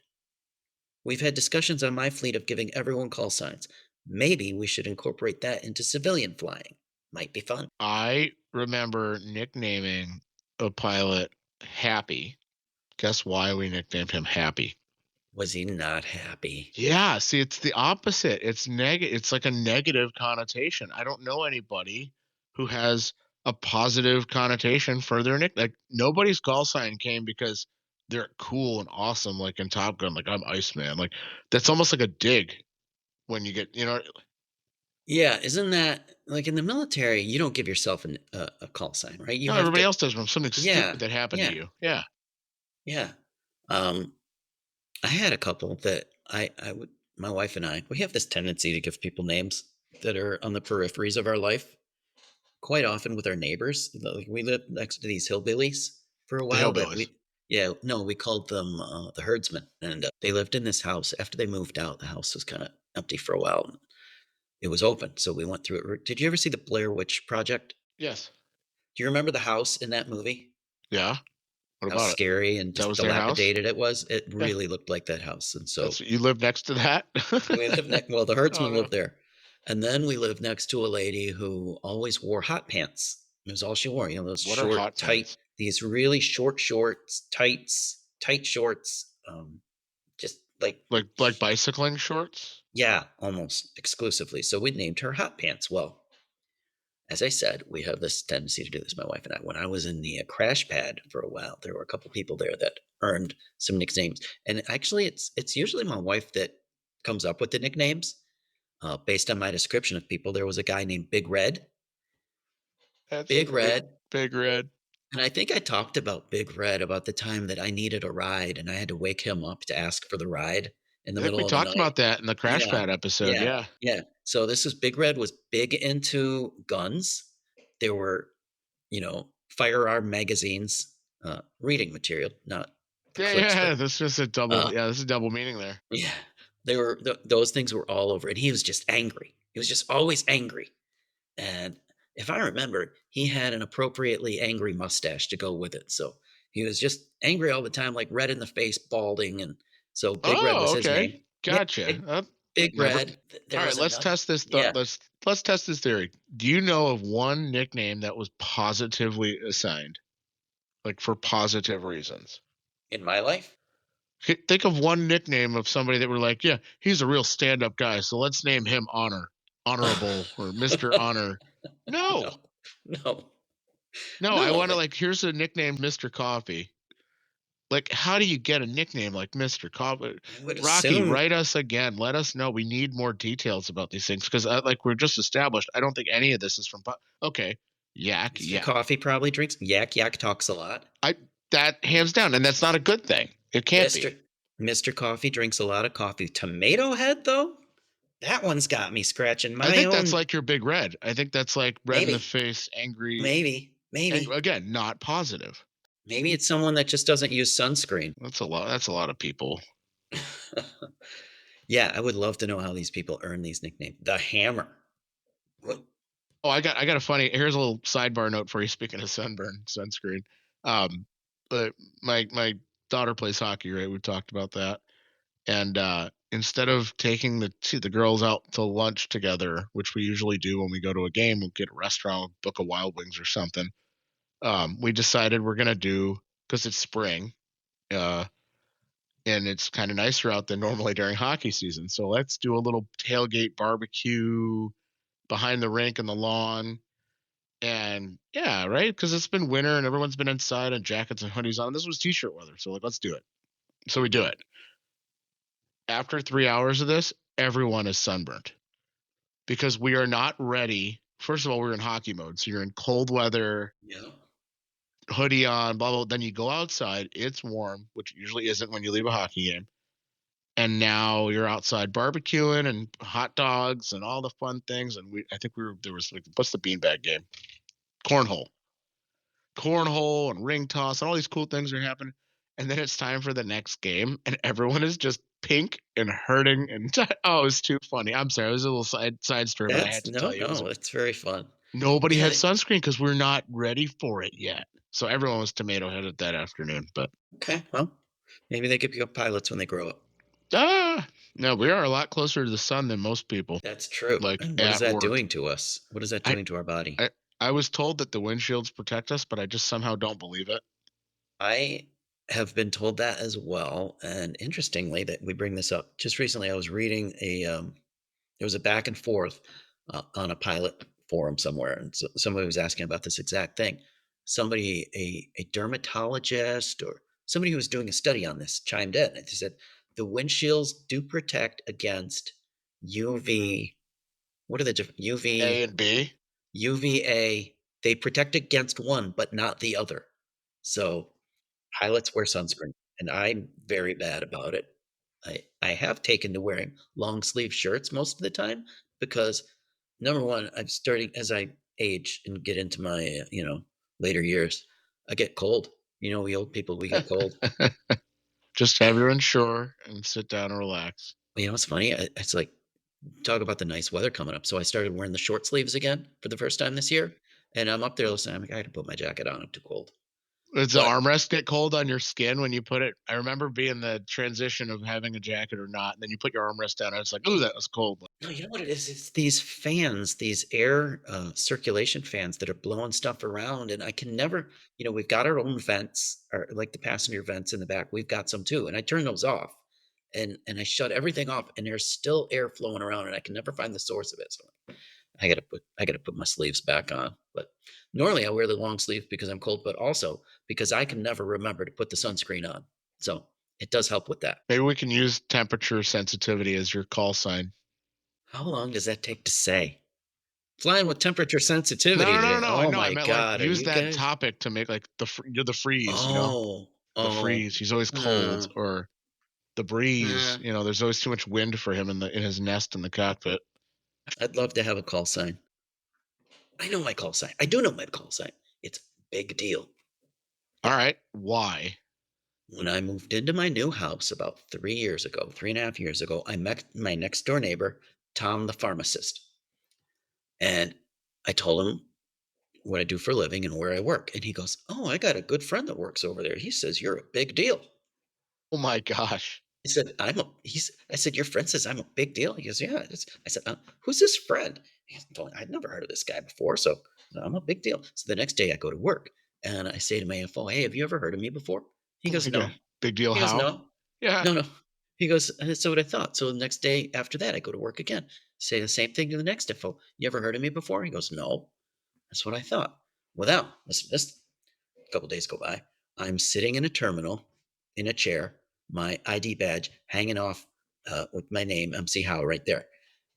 [SPEAKER 2] We've had discussions on my fleet of giving everyone call signs. Maybe we should incorporate that into civilian flying. Might be fun.
[SPEAKER 1] I remember nicknaming a pilot Happy. Guess why we nicknamed him Happy?
[SPEAKER 2] Was he not happy?
[SPEAKER 1] Yeah, see, it's the opposite. It's like a negative connotation. I don't know anybody who has a positive connotation for their nick. Like nobody's call sign came because they're cool and awesome, like in Top Gun, like I'm Iceman. Like that's almost like a dig when you get,
[SPEAKER 2] Yeah, isn't that like in the military? You don't give yourself a call sign, right? You
[SPEAKER 1] no,
[SPEAKER 2] have
[SPEAKER 1] everybody
[SPEAKER 2] to.
[SPEAKER 1] else does from something
[SPEAKER 2] Yeah,
[SPEAKER 1] stupid that happened to
[SPEAKER 2] yeah,
[SPEAKER 1] you. Yeah.
[SPEAKER 2] yeah. Um, I had a couple that I would. My wife and I, we have this tendency to give people names that are on the peripheries of our life. Quite often with our neighbors, like we lived next to these hillbillies for a
[SPEAKER 1] The
[SPEAKER 2] while, but
[SPEAKER 1] hillbillies.
[SPEAKER 2] yeah, no, we called them the herdsmen, and they lived in this house. After they moved out, the house was kind of empty for a while. And it was open, so we went through it. Did you ever see the Blair Witch Project?
[SPEAKER 1] Yes.
[SPEAKER 2] Do you remember the house in that movie?
[SPEAKER 1] Yeah. What
[SPEAKER 2] How
[SPEAKER 1] about it?
[SPEAKER 2] scary and
[SPEAKER 1] That
[SPEAKER 2] just
[SPEAKER 1] was their house?
[SPEAKER 2] dilapidated it was. It
[SPEAKER 1] Yeah.
[SPEAKER 2] really looked like that house, and so
[SPEAKER 1] That's you live next to that?
[SPEAKER 2] we lived next. Well, the
[SPEAKER 1] Oh
[SPEAKER 2] herdsman
[SPEAKER 1] no.
[SPEAKER 2] lived there, and then we lived next to a lady who always wore hot pants. It was all she wore. You know, those
[SPEAKER 1] What are
[SPEAKER 2] short,
[SPEAKER 1] hot
[SPEAKER 2] tight,
[SPEAKER 1] pants?
[SPEAKER 2] these really short shorts, tight shorts. Just like
[SPEAKER 1] Like bicycling shorts?
[SPEAKER 2] Yeah, almost exclusively. So we named her Hot Pants. Well, as I said, we have this tendency to do this, my wife and I. When I was in the crash pad for a while, there were a couple people there that earned some nicknames, and actually, it's usually my wife that comes up with the nicknames based on my description of people. There was a guy named Big Red,
[SPEAKER 1] That's
[SPEAKER 2] Big
[SPEAKER 1] funny.
[SPEAKER 2] Red,
[SPEAKER 1] Big Red.
[SPEAKER 2] and I think I talked about Big Red about the time that I needed a ride and I had to wake him up to ask for the ride in the
[SPEAKER 1] I think we
[SPEAKER 2] middle of the
[SPEAKER 1] talked
[SPEAKER 2] night.
[SPEAKER 1] about that in the Crash
[SPEAKER 2] Yeah,
[SPEAKER 1] Pad episode.
[SPEAKER 2] yeah,
[SPEAKER 1] Yeah.
[SPEAKER 2] yeah. So this is Big Red was big into guns. There were, firearm magazines, reading material, not the
[SPEAKER 1] Yeah,
[SPEAKER 2] clips, but
[SPEAKER 1] yeah. This is a double.
[SPEAKER 2] uh,
[SPEAKER 1] Yeah, this is a double meaning there.
[SPEAKER 2] yeah, those things were all over, and he was just angry. He was just always angry. And if I remember, he had an appropriately angry mustache to go with it. So he was just angry all the time, like red in the face, balding, and so Big Red was
[SPEAKER 1] Oh,
[SPEAKER 2] his
[SPEAKER 1] okay.
[SPEAKER 2] name. Yeah,
[SPEAKER 1] Gotcha.
[SPEAKER 2] Big
[SPEAKER 1] Never.
[SPEAKER 2] Red. There
[SPEAKER 1] All right,
[SPEAKER 2] was
[SPEAKER 1] let's
[SPEAKER 2] another.
[SPEAKER 1] test this thought.
[SPEAKER 2] Yeah,
[SPEAKER 1] Let's test this theory. Do you know of one nickname that was positively assigned, like for positive reasons?
[SPEAKER 2] in my life.
[SPEAKER 1] Think of one nickname of somebody that we're like, yeah, he's a real stand-up guy, so let's name him Honor, Honorable, or Mister Honor. No,
[SPEAKER 2] No, no,
[SPEAKER 1] no, I
[SPEAKER 2] no.
[SPEAKER 1] want to like. Here's a nickname, Mister Coffee. Like, how do you get a nickname like Mr. Cobb?
[SPEAKER 2] I would
[SPEAKER 1] Rocky,
[SPEAKER 2] assume
[SPEAKER 1] write us again. Let us know. We need more details about these things because, like we're just established, I don't think any of this is from. Okay, yak,
[SPEAKER 2] Mr.
[SPEAKER 1] yak.
[SPEAKER 2] Coffee probably drinks. Yak Yak talks a lot.
[SPEAKER 1] I that hands down, and that's not a good thing. It can't be.
[SPEAKER 2] Mr. Coffee drinks a lot of coffee. Tomato Head though, that one's got me scratching
[SPEAKER 1] I
[SPEAKER 2] my
[SPEAKER 1] think that's
[SPEAKER 2] own.
[SPEAKER 1] like your big red. I think that's like red in the
[SPEAKER 2] Maybe,
[SPEAKER 1] face, angry, and
[SPEAKER 2] maybe.
[SPEAKER 1] again, not positive.
[SPEAKER 2] Maybe it's someone that just doesn't use sunscreen.
[SPEAKER 1] That's a lot. That's a lot of people.
[SPEAKER 2] Yeah, I would love to know how these people earn these nicknames. The Hammer. What?
[SPEAKER 1] Oh, I got a funny. Here's a little sidebar note for you. Speaking of sunburn, sunscreen. Um, but my daughter plays hockey, right? We talked about that, and instead of taking the girls out to lunch together, which we usually do when we go to a game, we'll get a restaurant, book a Wild Wings or something. We decided we're gonna do because it's spring, uh, and it's kind of nicer out than normally during hockey season. So let's do a little tailgate barbecue behind the rink and the lawn. And yeah, right, because it's been winter and everyone's been inside and jackets and hoodies on. This was t-shirt weather, so like let's do it. So we do it. After 3 hours of this, everyone is sunburned because we are not ready. First of all, we're in hockey mode, so you're in cold weather,
[SPEAKER 2] Yeah.
[SPEAKER 1] hoodie on, blah blah. Then you go outside, it's warm, which usually isn't when you leave a hockey game. And now you're outside barbecuing and hot dogs and all the fun things. And I think there was like, what's the beanbag game? Cornhole, cornhole and ring toss and all these cool things are happening. And then it's time for the next game, and everyone is just pink and hurting. And oh, it's too funny. I'm sorry, it was a little side story, but I
[SPEAKER 2] That's
[SPEAKER 1] had to
[SPEAKER 2] no,
[SPEAKER 1] tell you,
[SPEAKER 2] no. It's very fun.
[SPEAKER 1] nobody
[SPEAKER 2] Yeah.
[SPEAKER 1] had sunscreen because we're not ready for it yet. So everyone was tomato headed that afternoon. But
[SPEAKER 2] Okay. Well, maybe they could become pilots when they grow up.
[SPEAKER 1] no, we are a lot closer to the sun than most people.
[SPEAKER 2] That's true.
[SPEAKER 1] Like
[SPEAKER 2] And what is
[SPEAKER 1] at
[SPEAKER 2] that
[SPEAKER 1] work,
[SPEAKER 2] doing to us? What is that
[SPEAKER 1] I
[SPEAKER 2] doing to our body?
[SPEAKER 1] I was told that the windshields protect us, but I just somehow don't believe it.
[SPEAKER 2] I have been told that as well. And interestingly, that we bring this up. Just recently, I was reading there was a back and forth on a pilot forum somewhere, and so somebody was asking about this exact thing. Somebody, a dermatologist or somebody who was doing a study on this, chimed in and they said the windshields do protect against UV. What are the different
[SPEAKER 1] A
[SPEAKER 2] UV,
[SPEAKER 1] and B.
[SPEAKER 2] UVA? They protect against one, but not the other. So pilots wear sunscreen, and I'm very bad about it. I have taken to wearing long sleeve shirts most of the time because number one, I'm starting as I age and get into my later years, I get cold. We old people we get cold.
[SPEAKER 1] Just have your inshore and sit down and relax.
[SPEAKER 2] It's funny. It's like talk about the nice weather coming up. So I started wearing the short sleeves again for the first time this year, and I'm up there listening. I'm like, I had to put my jacket on. I'm too cold.
[SPEAKER 1] Does the
[SPEAKER 2] But
[SPEAKER 1] armrest get cold on your skin when you put it? I remember being the transition of having a jacket or not, and then you put your armrest down, and it's like, oh, that was cold.
[SPEAKER 2] no, you know what it is? It's these fans, these air circulation fans that are blowing stuff around. And I can never, we've got our own vents, or like the passenger vents in the back. We've got some too. And I turn those off. and I shut everything off, and there's still air flowing around, and I can never find the source of it. So I gotta put my sleeves back on. But normally I wear the long sleeves because I'm cold, but also because I can never remember to put the sunscreen on. So it does help with that.
[SPEAKER 1] Maybe we can use temperature sensitivity as your call sign.
[SPEAKER 2] How long does that take to say? Flying with temperature
[SPEAKER 1] No,
[SPEAKER 2] sensitivity
[SPEAKER 1] no, no,
[SPEAKER 2] today.
[SPEAKER 1] no,
[SPEAKER 2] Oh
[SPEAKER 1] no. I
[SPEAKER 2] my
[SPEAKER 1] meant like
[SPEAKER 2] god, are
[SPEAKER 1] use
[SPEAKER 2] you
[SPEAKER 1] that
[SPEAKER 2] guys?
[SPEAKER 1] topic to make like you're the freeze,
[SPEAKER 2] Oh,
[SPEAKER 1] the
[SPEAKER 2] oh,
[SPEAKER 1] freeze. He's always cold,
[SPEAKER 2] uh,
[SPEAKER 1] or the breeze.
[SPEAKER 2] uh,
[SPEAKER 1] There's always too much wind for him in his nest in the cockpit.
[SPEAKER 2] I'd love to have a call sign. I know my call sign. I do know my call sign. It's big deal.
[SPEAKER 1] All
[SPEAKER 2] Yeah.
[SPEAKER 1] right, why?
[SPEAKER 2] When I moved into my new house about 3 years ago, 3.5 years ago, I met my next door neighbor, Tom the pharmacist. And I told him what I do for a living and where I work. And he goes, "Oh, I got a good friend that works over there. He says you're a big deal."
[SPEAKER 1] Oh my gosh.
[SPEAKER 2] He said, I said, "Your friend says I'm a big deal." He goes, "Yeah." I said, "Who's this friend?" I'd never heard of this guy before. So I'm a big deal. So the next day I go to work and I say to my AFO, "Hey, have you ever heard of me before?" He
[SPEAKER 1] Oh
[SPEAKER 2] goes,
[SPEAKER 1] my god.
[SPEAKER 2] "No."
[SPEAKER 1] Big deal.
[SPEAKER 2] He goes,
[SPEAKER 1] How?
[SPEAKER 2] "No,
[SPEAKER 1] Yeah.
[SPEAKER 2] no, no." He goes, "So what I thought." So the next day after that, I go to work again. Say the same thing to the next AFO. "You ever heard of me before?" He goes, "No." That's what I thought. Well, now, listen, this a couple days go by. I'm sitting in a terminal in a chair, my ID badge hanging off with my name, MC Howe, right there.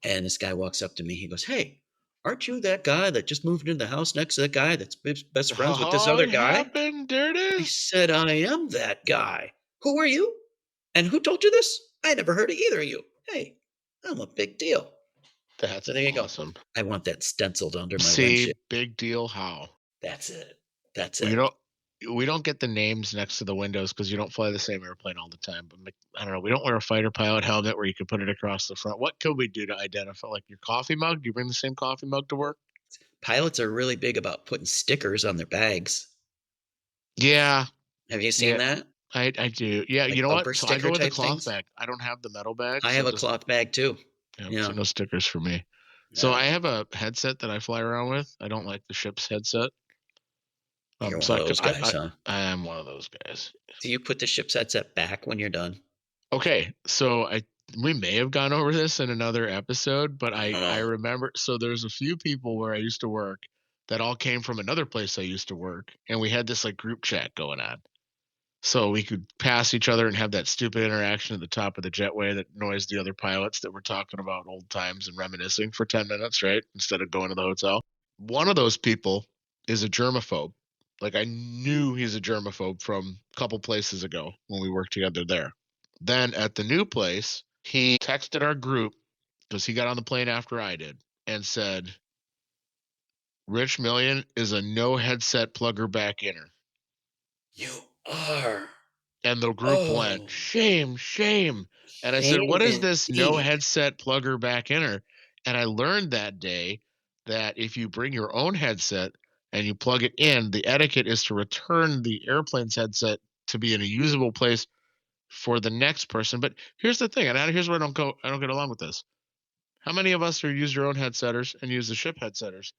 [SPEAKER 2] And this guy walks up to me. He goes, "Hey, aren't you that guy that just moved into the house next to that guy that's best friends with this
[SPEAKER 1] Oh,
[SPEAKER 2] other
[SPEAKER 1] it
[SPEAKER 2] guy?"
[SPEAKER 1] happened. There it
[SPEAKER 2] I
[SPEAKER 1] is.
[SPEAKER 2] said, "I am that guy. Who are you? And who told you this? I never heard of either of you. Hey, I'm a big deal."
[SPEAKER 1] That's
[SPEAKER 2] So there you go.
[SPEAKER 1] awesome.
[SPEAKER 2] I want that stenciled under my
[SPEAKER 1] See,
[SPEAKER 2] windshield.
[SPEAKER 1] big deal. How?
[SPEAKER 2] That's it. That's
[SPEAKER 1] We
[SPEAKER 2] it.
[SPEAKER 1] don't we don't get the names next to the windows because you don't fly the same airplane all the time. But I don't know. We don't wear a fighter pilot helmet where you could put it across the front. What could we do to identify, like your coffee mug? Do you bring the same coffee mug to work?
[SPEAKER 2] Pilots are really big about putting stickers on their bags.
[SPEAKER 1] Yeah,
[SPEAKER 2] Have you seen
[SPEAKER 1] yeah,
[SPEAKER 2] that?
[SPEAKER 1] I do. Yeah, you
[SPEAKER 2] Like
[SPEAKER 1] know what?
[SPEAKER 2] bumper
[SPEAKER 1] So I
[SPEAKER 2] sticker
[SPEAKER 1] go with the
[SPEAKER 2] type
[SPEAKER 1] cloth
[SPEAKER 2] things?
[SPEAKER 1] bag. I don't have the metal bag,
[SPEAKER 2] I
[SPEAKER 1] so
[SPEAKER 2] have
[SPEAKER 1] it
[SPEAKER 2] a
[SPEAKER 1] doesn't.
[SPEAKER 2] cloth bag too.
[SPEAKER 1] Yeah,
[SPEAKER 2] You
[SPEAKER 1] so
[SPEAKER 2] know?
[SPEAKER 1] no stickers for me. So I
[SPEAKER 2] No.
[SPEAKER 1] have a headset that I fly around with. I don't like the ship's headset.
[SPEAKER 2] You're one
[SPEAKER 1] So
[SPEAKER 2] of those guys, huh?
[SPEAKER 1] I am one of those guys.
[SPEAKER 2] Do you put the ship's headset back when you're done?
[SPEAKER 1] Okay, so I we may have gone over this in another episode, but
[SPEAKER 2] I don't
[SPEAKER 1] I
[SPEAKER 2] know.
[SPEAKER 1] remember, so there's a few people where I used to work that all came from another place I used to work, and we had this like group chat going on. So we could pass each other and have that stupid interaction at the top of the jetway that annoys the other pilots that were talking about old times and reminiscing for 10 minutes, right? Instead of going to the hotel. One of those people is a germaphobe. Like I knew he's a germaphobe from a couple places ago when we worked together there. Then at the new place, he texted our group because he got on the plane after I did and said, "Rich Million is a no headset plugger back inner."
[SPEAKER 2] You are.
[SPEAKER 1] And the group went,
[SPEAKER 2] Oh,
[SPEAKER 1] "Shame, shame." And I said,
[SPEAKER 2] shame
[SPEAKER 1] "What is this no
[SPEAKER 2] indeed.
[SPEAKER 1] headset plugger back inner?" And I learned that day that if you bring your own headset and you plug it in, the etiquette is to return the airplane's headset to be in a usable place for the next person. But here's the thing, and here's where I don't get along with this. How many of us are use your own headsetters and use the ship headsetters?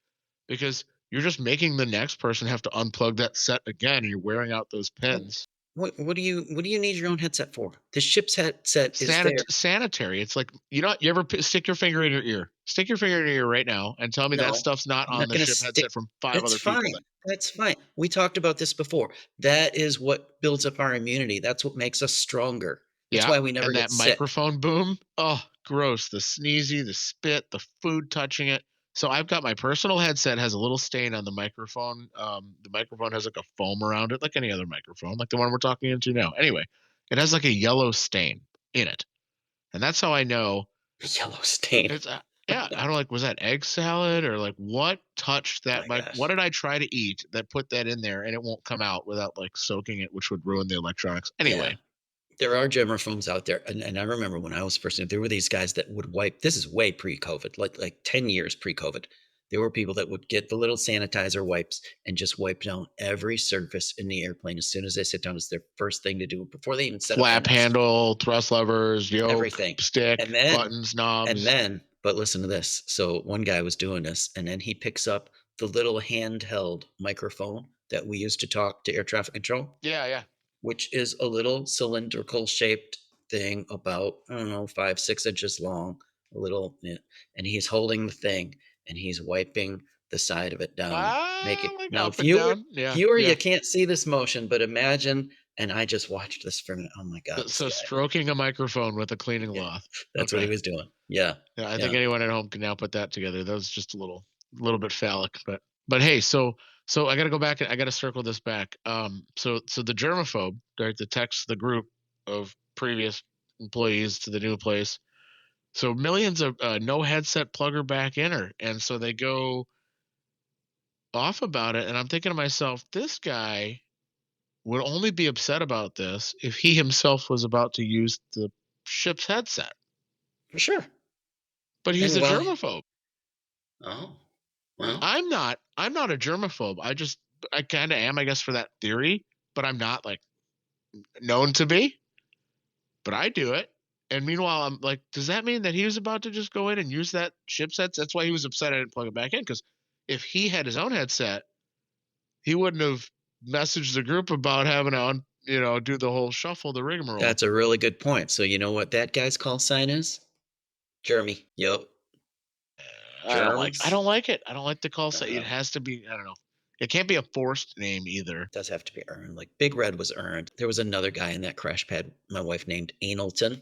[SPEAKER 1] Because you're just making the next person have to unplug that set again, and you're wearing out those
[SPEAKER 2] What,
[SPEAKER 1] pins.
[SPEAKER 2] what do you need your own headset for? The ship's headset is there.
[SPEAKER 1] Sanitary. It's like, you ever stick your finger in your ear? Stick your finger in your ear right now and tell me that
[SPEAKER 2] No,
[SPEAKER 1] stuff's not
[SPEAKER 2] I'm
[SPEAKER 1] on
[SPEAKER 2] not
[SPEAKER 1] the
[SPEAKER 2] gonna
[SPEAKER 1] ship
[SPEAKER 2] stick.
[SPEAKER 1] headset from five
[SPEAKER 2] It's
[SPEAKER 1] other people.
[SPEAKER 2] fine. That's fine. We talked about this before. That is what builds up our immunity. That's what makes us stronger. That's
[SPEAKER 1] Yeah,
[SPEAKER 2] why we never
[SPEAKER 1] and
[SPEAKER 2] get
[SPEAKER 1] that
[SPEAKER 2] sick.
[SPEAKER 1] microphone boom. Oh, gross. The sneezy, the spit, the food touching it. So I've got my personal headset has a little stain on the microphone. The microphone has like a foam around it, like any other microphone, like the one we're talking into now. Anyway, it has like a yellow stain in it, and that's how I know
[SPEAKER 2] Yellow stain.
[SPEAKER 1] it's. Yeah, I don't like. Was that egg salad or like what touched
[SPEAKER 2] Oh
[SPEAKER 1] that?
[SPEAKER 2] my
[SPEAKER 1] What
[SPEAKER 2] gosh.
[SPEAKER 1] did I try to eat that put that in there and it won't come out without like soaking it, which would ruin the electronics.
[SPEAKER 2] Yeah.
[SPEAKER 1] Anyway,
[SPEAKER 2] There are germaphones out there, and I remember when I was first in, there were these guys that would wipe. This is way pre-COVID, like 10 years pre-COVID. There were people that would get the little sanitizer wipes and just wipe down every surface in the airplane as soon as they sit down. It's their first thing to do before they even set up their
[SPEAKER 1] flap
[SPEAKER 2] nose.
[SPEAKER 1] handle, thrust levers, yoke,
[SPEAKER 2] Everything,
[SPEAKER 1] stick,
[SPEAKER 2] and then,
[SPEAKER 1] buttons,
[SPEAKER 2] and
[SPEAKER 1] knobs.
[SPEAKER 2] then, but listen to this. So one guy was doing this, and then he picks up the little handheld microphone that we use to talk to air traffic control,
[SPEAKER 1] Yeah, yeah.
[SPEAKER 2] which is a little cylindrical shaped. thing about, I don't know, 5, 6 inches long, a little, and he's holding the thing and he's wiping the side of it down. Make it
[SPEAKER 1] Like
[SPEAKER 2] now,
[SPEAKER 1] up and down. Yeah,
[SPEAKER 2] viewer,
[SPEAKER 1] yeah.
[SPEAKER 2] you can't see this motion, but imagine. And I just watched this for a minute. Oh my God, this
[SPEAKER 1] So
[SPEAKER 2] guy.
[SPEAKER 1] stroking a microphone with a cleaning
[SPEAKER 2] Yeah,
[SPEAKER 1] cloth.
[SPEAKER 2] that's what he
[SPEAKER 1] Okay.
[SPEAKER 2] was doing. Yeah,
[SPEAKER 1] Yeah, I
[SPEAKER 2] yeah.
[SPEAKER 1] think anyone at home can now put that together. That was just a little bit phallic, but hey, so I got to go back and I got to circle this back. So the germaphobe, right, the text the group of previous employees to the new place. So millions of no headset plugger back inner, and so they go off about it, and I'm thinking to myself, this guy would only be upset about this if he himself was about to use the ship's headset,
[SPEAKER 2] For sure.
[SPEAKER 1] but he's
[SPEAKER 2] And
[SPEAKER 1] a
[SPEAKER 2] well,
[SPEAKER 1] germaphobe.
[SPEAKER 2] oh, well,
[SPEAKER 1] I'm not a germaphobe. I kind of am, I guess, for that theory, but I'm not like known to be. But I do it. And meanwhile, I'm like, does that mean that he was about to just go in and use that chipset? That's why he was upset I didn't plug it back in. Because if he had his own headset, he wouldn't have messaged the group about having to, do the whole shuffle, the rigmarole.
[SPEAKER 2] that's a really good point. So you know what that guy's call sign is? Jeremy. Yep.
[SPEAKER 1] I
[SPEAKER 2] Germs.
[SPEAKER 1] don't like it. I don't like the call sign. It
[SPEAKER 2] Uh,
[SPEAKER 1] has to be. I don't know. It can't be a forced name either.
[SPEAKER 2] does have to be earned. Like Big Red was earned. There was another guy in that crash pad my wife named Analton.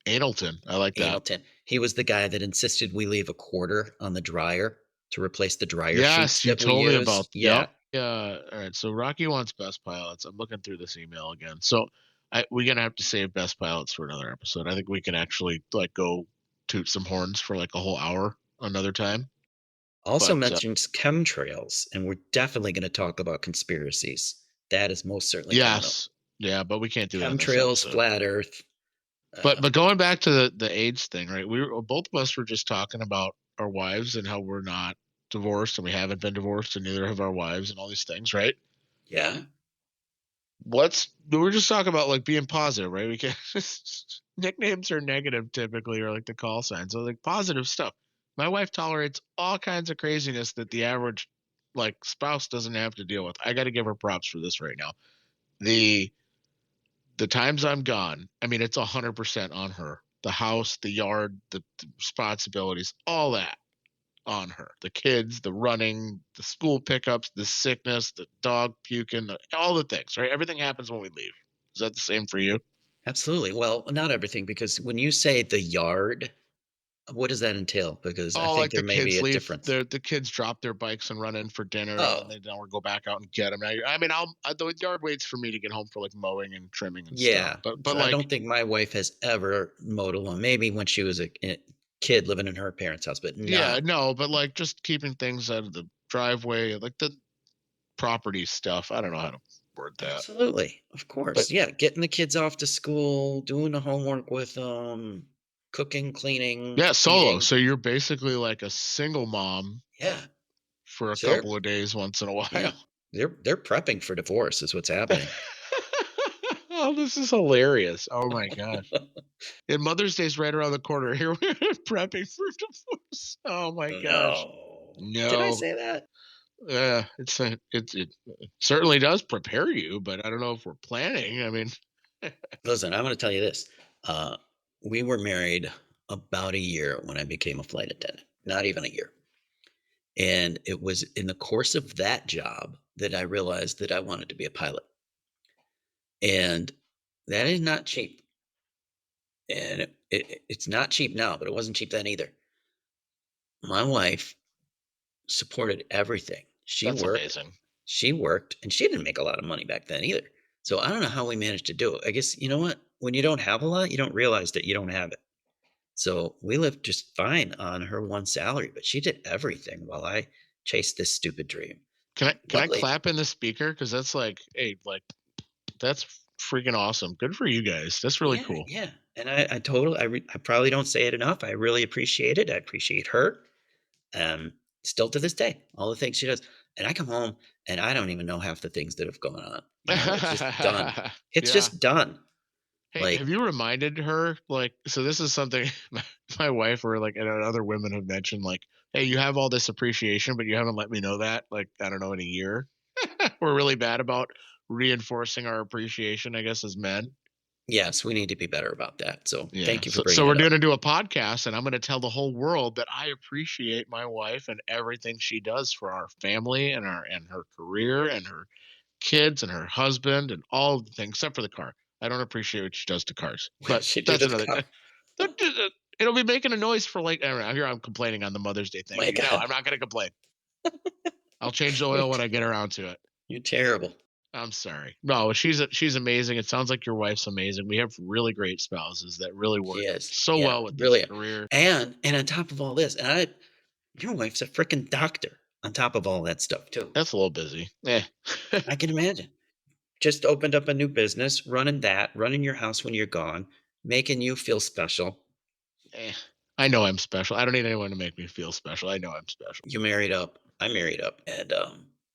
[SPEAKER 1] Analton. I like that.
[SPEAKER 2] Analton. He was the guy that insisted we leave a quarter on the dryer to replace the dryer sheets
[SPEAKER 1] Yes, you
[SPEAKER 2] that we
[SPEAKER 1] told me about.
[SPEAKER 2] use.
[SPEAKER 1] Yep.
[SPEAKER 2] Yeah.
[SPEAKER 1] All right. So Rocky wants best pilots. I'm looking through this email again. So we're gonna have to save best pilots for another episode. I think we can actually like go toot some horns for like a whole hour another time.
[SPEAKER 2] Also
[SPEAKER 1] But
[SPEAKER 2] mentions chemtrails, and we're definitely going to talk about conspiracies. That is most certainly coming up.
[SPEAKER 1] yes, yeah, but we can't do that in this
[SPEAKER 2] Chemtrails,
[SPEAKER 1] episode.
[SPEAKER 2] flat Earth.
[SPEAKER 1] But going back to the AIDS thing, right? We were both of us were just talking about our wives and how we're not divorced and we haven't been divorced and neither have our wives and all these things, right?
[SPEAKER 2] Yeah,
[SPEAKER 1] We're just talking about like being positive, right? We can nicknames are negative typically or like the call sign. So like positive stuff. My wife tolerates all kinds of craziness that the average like spouse doesn't have to deal with. I got to give her props for this right now. The the times I'm gone, I mean it's 100% on her. The house, the yard, the responsibilities, all that on her. The kids, the running, the school pickups, the sickness, the dog puking, all the things, right? Everything happens when we leave. Is that the same for you?
[SPEAKER 2] absolutely. Well, not everything, because when you say the yard, what does that entail? Because I
[SPEAKER 1] Oh,
[SPEAKER 2] think
[SPEAKER 1] like
[SPEAKER 2] there
[SPEAKER 1] the
[SPEAKER 2] may be
[SPEAKER 1] kids
[SPEAKER 2] a
[SPEAKER 1] leave,
[SPEAKER 2] difference.
[SPEAKER 1] the kids drop their bikes and run in for dinner, and then
[SPEAKER 2] Oh,
[SPEAKER 1] they don't go back out and get them. The yard waits for me to get home for like mowing and trimming and stuff.
[SPEAKER 2] yeah.
[SPEAKER 1] But
[SPEAKER 2] So I
[SPEAKER 1] like,
[SPEAKER 2] don't think my wife has ever mowed a lawn. Maybe when she was a kid living in her parents' house, but
[SPEAKER 1] yeah,
[SPEAKER 2] not.
[SPEAKER 1] no, but like just keeping things out of the driveway, like the property stuff. I don't know how to word that,
[SPEAKER 2] Absolutely, of
[SPEAKER 1] but
[SPEAKER 2] course. Yeah, getting the kids off to school, doing the homework with them, cooking, cleaning,
[SPEAKER 1] yeah, solo.
[SPEAKER 2] eating.
[SPEAKER 1] So you're basically like a single mom
[SPEAKER 2] Yeah.
[SPEAKER 1] for a
[SPEAKER 2] So they're
[SPEAKER 1] couple of days once in a
[SPEAKER 2] yeah,
[SPEAKER 1] while.
[SPEAKER 2] they're prepping for divorce is what's happening.
[SPEAKER 1] Oh, this is hilarious. Oh my gosh. And Mother's Day's right around the corner. Here we're prepping for divorce. Oh my gosh.
[SPEAKER 2] No. Did I
[SPEAKER 1] No.
[SPEAKER 2] say that?
[SPEAKER 1] It certainly does prepare you, but I don't know if we're planning. I mean,
[SPEAKER 2] Listen, I'm gonna tell you this. Uh, we were married about a year when I became a flight attendant. Not even a year. And it was in the course of that job that I realized that I wanted to be a pilot. And that is not cheap. And it's not cheap now, but it wasn't cheap then either. My wife supported everything.
[SPEAKER 1] that's amazing.
[SPEAKER 2] She worked, and she didn't make a lot of money back then either. So I don't know how we managed to do it. I guess you know what? When you don't have a lot, you don't realize that you don't have it. So we lived just fine on her one salary, but she did everything while I chased this stupid dream.
[SPEAKER 1] Can I
[SPEAKER 2] Luckily,
[SPEAKER 1] clap in the speaker? Because that's like, hey, like that's freaking awesome. Good for you guys. That's really
[SPEAKER 2] yeah,
[SPEAKER 1] cool.
[SPEAKER 2] yeah. And I totally, I probably don't say it enough. I really appreciate it. I appreciate her. Um, Still to this day, all the things she does. And I come home and I don't even know half the things that have gone on. It's just done. It's
[SPEAKER 1] Yeah.
[SPEAKER 2] just done.
[SPEAKER 1] Hey,
[SPEAKER 2] Like,
[SPEAKER 1] have you reminded her like so this is something my wife or like and other women have mentioned like, hey, you have all this appreciation, but you haven't let me know that like I don't know in a year. We're really bad about reinforcing our appreciation, I guess, as men.
[SPEAKER 2] Yes, we need to be better about that. So
[SPEAKER 1] Yeah.
[SPEAKER 2] thank you for
[SPEAKER 1] So
[SPEAKER 2] bringing
[SPEAKER 1] we're
[SPEAKER 2] it
[SPEAKER 1] going
[SPEAKER 2] up.
[SPEAKER 1] to do a podcast, and I'm going to tell the whole world that I appreciate my wife and everything she does for our family and her career and her kids and her husband and all of the things except for the car. I don't appreciate what she does to cars,
[SPEAKER 2] What
[SPEAKER 1] but
[SPEAKER 2] did she do
[SPEAKER 1] that's
[SPEAKER 2] to the
[SPEAKER 1] another.
[SPEAKER 2] car?
[SPEAKER 1] It'll be making a noise for like I don't know. Here I'm complaining on the Mother's Day thing.
[SPEAKER 2] My
[SPEAKER 1] No,
[SPEAKER 2] God,
[SPEAKER 1] I'm not going to complain. I'll change the oil when I get around to it.
[SPEAKER 2] you're terrible.
[SPEAKER 1] I'm sorry. No, she's amazing. It sounds like your wife's amazing. We have really great spouses that really
[SPEAKER 2] She
[SPEAKER 1] work
[SPEAKER 2] is.
[SPEAKER 1] so
[SPEAKER 2] Yeah,
[SPEAKER 1] well with this
[SPEAKER 2] really.
[SPEAKER 1] career.
[SPEAKER 2] And on top of all this, your wife's a freaking doctor on top of all that stuff too.
[SPEAKER 1] That's a little busy. Eh.
[SPEAKER 2] I can imagine. Just opened up a new business, running your house when you're gone, making you feel special.
[SPEAKER 1] Eh. I know I'm special. I don't need anyone to make me feel special. I know I'm special.
[SPEAKER 2] You married up. I married up, and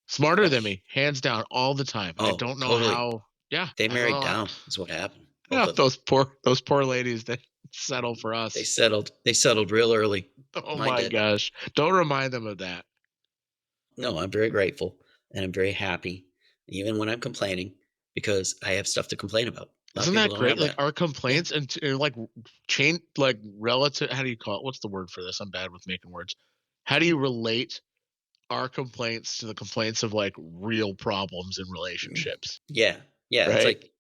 [SPEAKER 1] Smarter than
[SPEAKER 2] gosh,
[SPEAKER 1] me, hands down, all the time. I
[SPEAKER 2] oh,
[SPEAKER 1] don't know
[SPEAKER 2] totally.
[SPEAKER 1] how. Yeah,
[SPEAKER 2] They
[SPEAKER 1] I don't
[SPEAKER 2] married
[SPEAKER 1] know how.
[SPEAKER 2] down. Is what happened. Both
[SPEAKER 1] Yeah,
[SPEAKER 2] of them.
[SPEAKER 1] those poor ladies that settle for
[SPEAKER 2] They
[SPEAKER 1] us.
[SPEAKER 2] settled. They settled real early.
[SPEAKER 1] Oh
[SPEAKER 2] Mine
[SPEAKER 1] my
[SPEAKER 2] did.
[SPEAKER 1] gosh. Don't remind them of that.
[SPEAKER 2] No, I'm very grateful and I'm very happy, even when I'm complaining, because I have stuff to complain about. A lot of
[SPEAKER 1] Isn't
[SPEAKER 2] people
[SPEAKER 1] that
[SPEAKER 2] don't
[SPEAKER 1] great?
[SPEAKER 2] have
[SPEAKER 1] Like
[SPEAKER 2] that.
[SPEAKER 1] our
[SPEAKER 2] Yeah.
[SPEAKER 1] complaints and like chain like relative how do you call it? What's the word for this? I'm bad with making words. How do you relate our complaints to the complaints of like real problems in
[SPEAKER 2] Mm.
[SPEAKER 1] relationships?
[SPEAKER 2] Yeah. Yeah. It's
[SPEAKER 1] Right?
[SPEAKER 2] like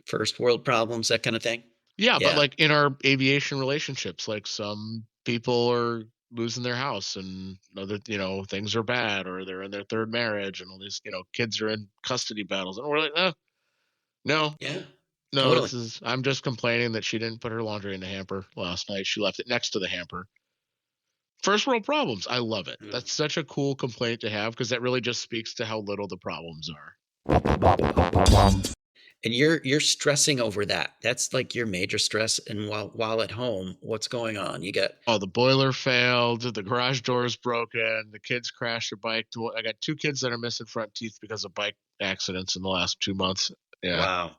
[SPEAKER 2] first world problems, that kind of thing.
[SPEAKER 1] Yeah, but
[SPEAKER 2] Yeah.
[SPEAKER 1] like in our aviation relationships, like some people are losing their house and other, things are bad or they're in their third marriage and all these, kids are in custody battles. And we're like, no,
[SPEAKER 2] Yeah.
[SPEAKER 1] no,
[SPEAKER 2] Totally.
[SPEAKER 1] I'm just complaining that she didn't put her laundry in the hamper last night. She left it next to the hamper. First world problems. I love it.
[SPEAKER 2] Mm.
[SPEAKER 1] That's such a cool complaint to have because that really just speaks to how little the problems are.
[SPEAKER 2] And you're stressing over that. That's like your major stress. And while at home, what's going on? You got
[SPEAKER 1] Oh, the boiler failed. The garage door is broken. The kids crashed their bike. I got two kids that are missing front teeth because of bike accidents in the last 2 months. Yeah.
[SPEAKER 2] wow.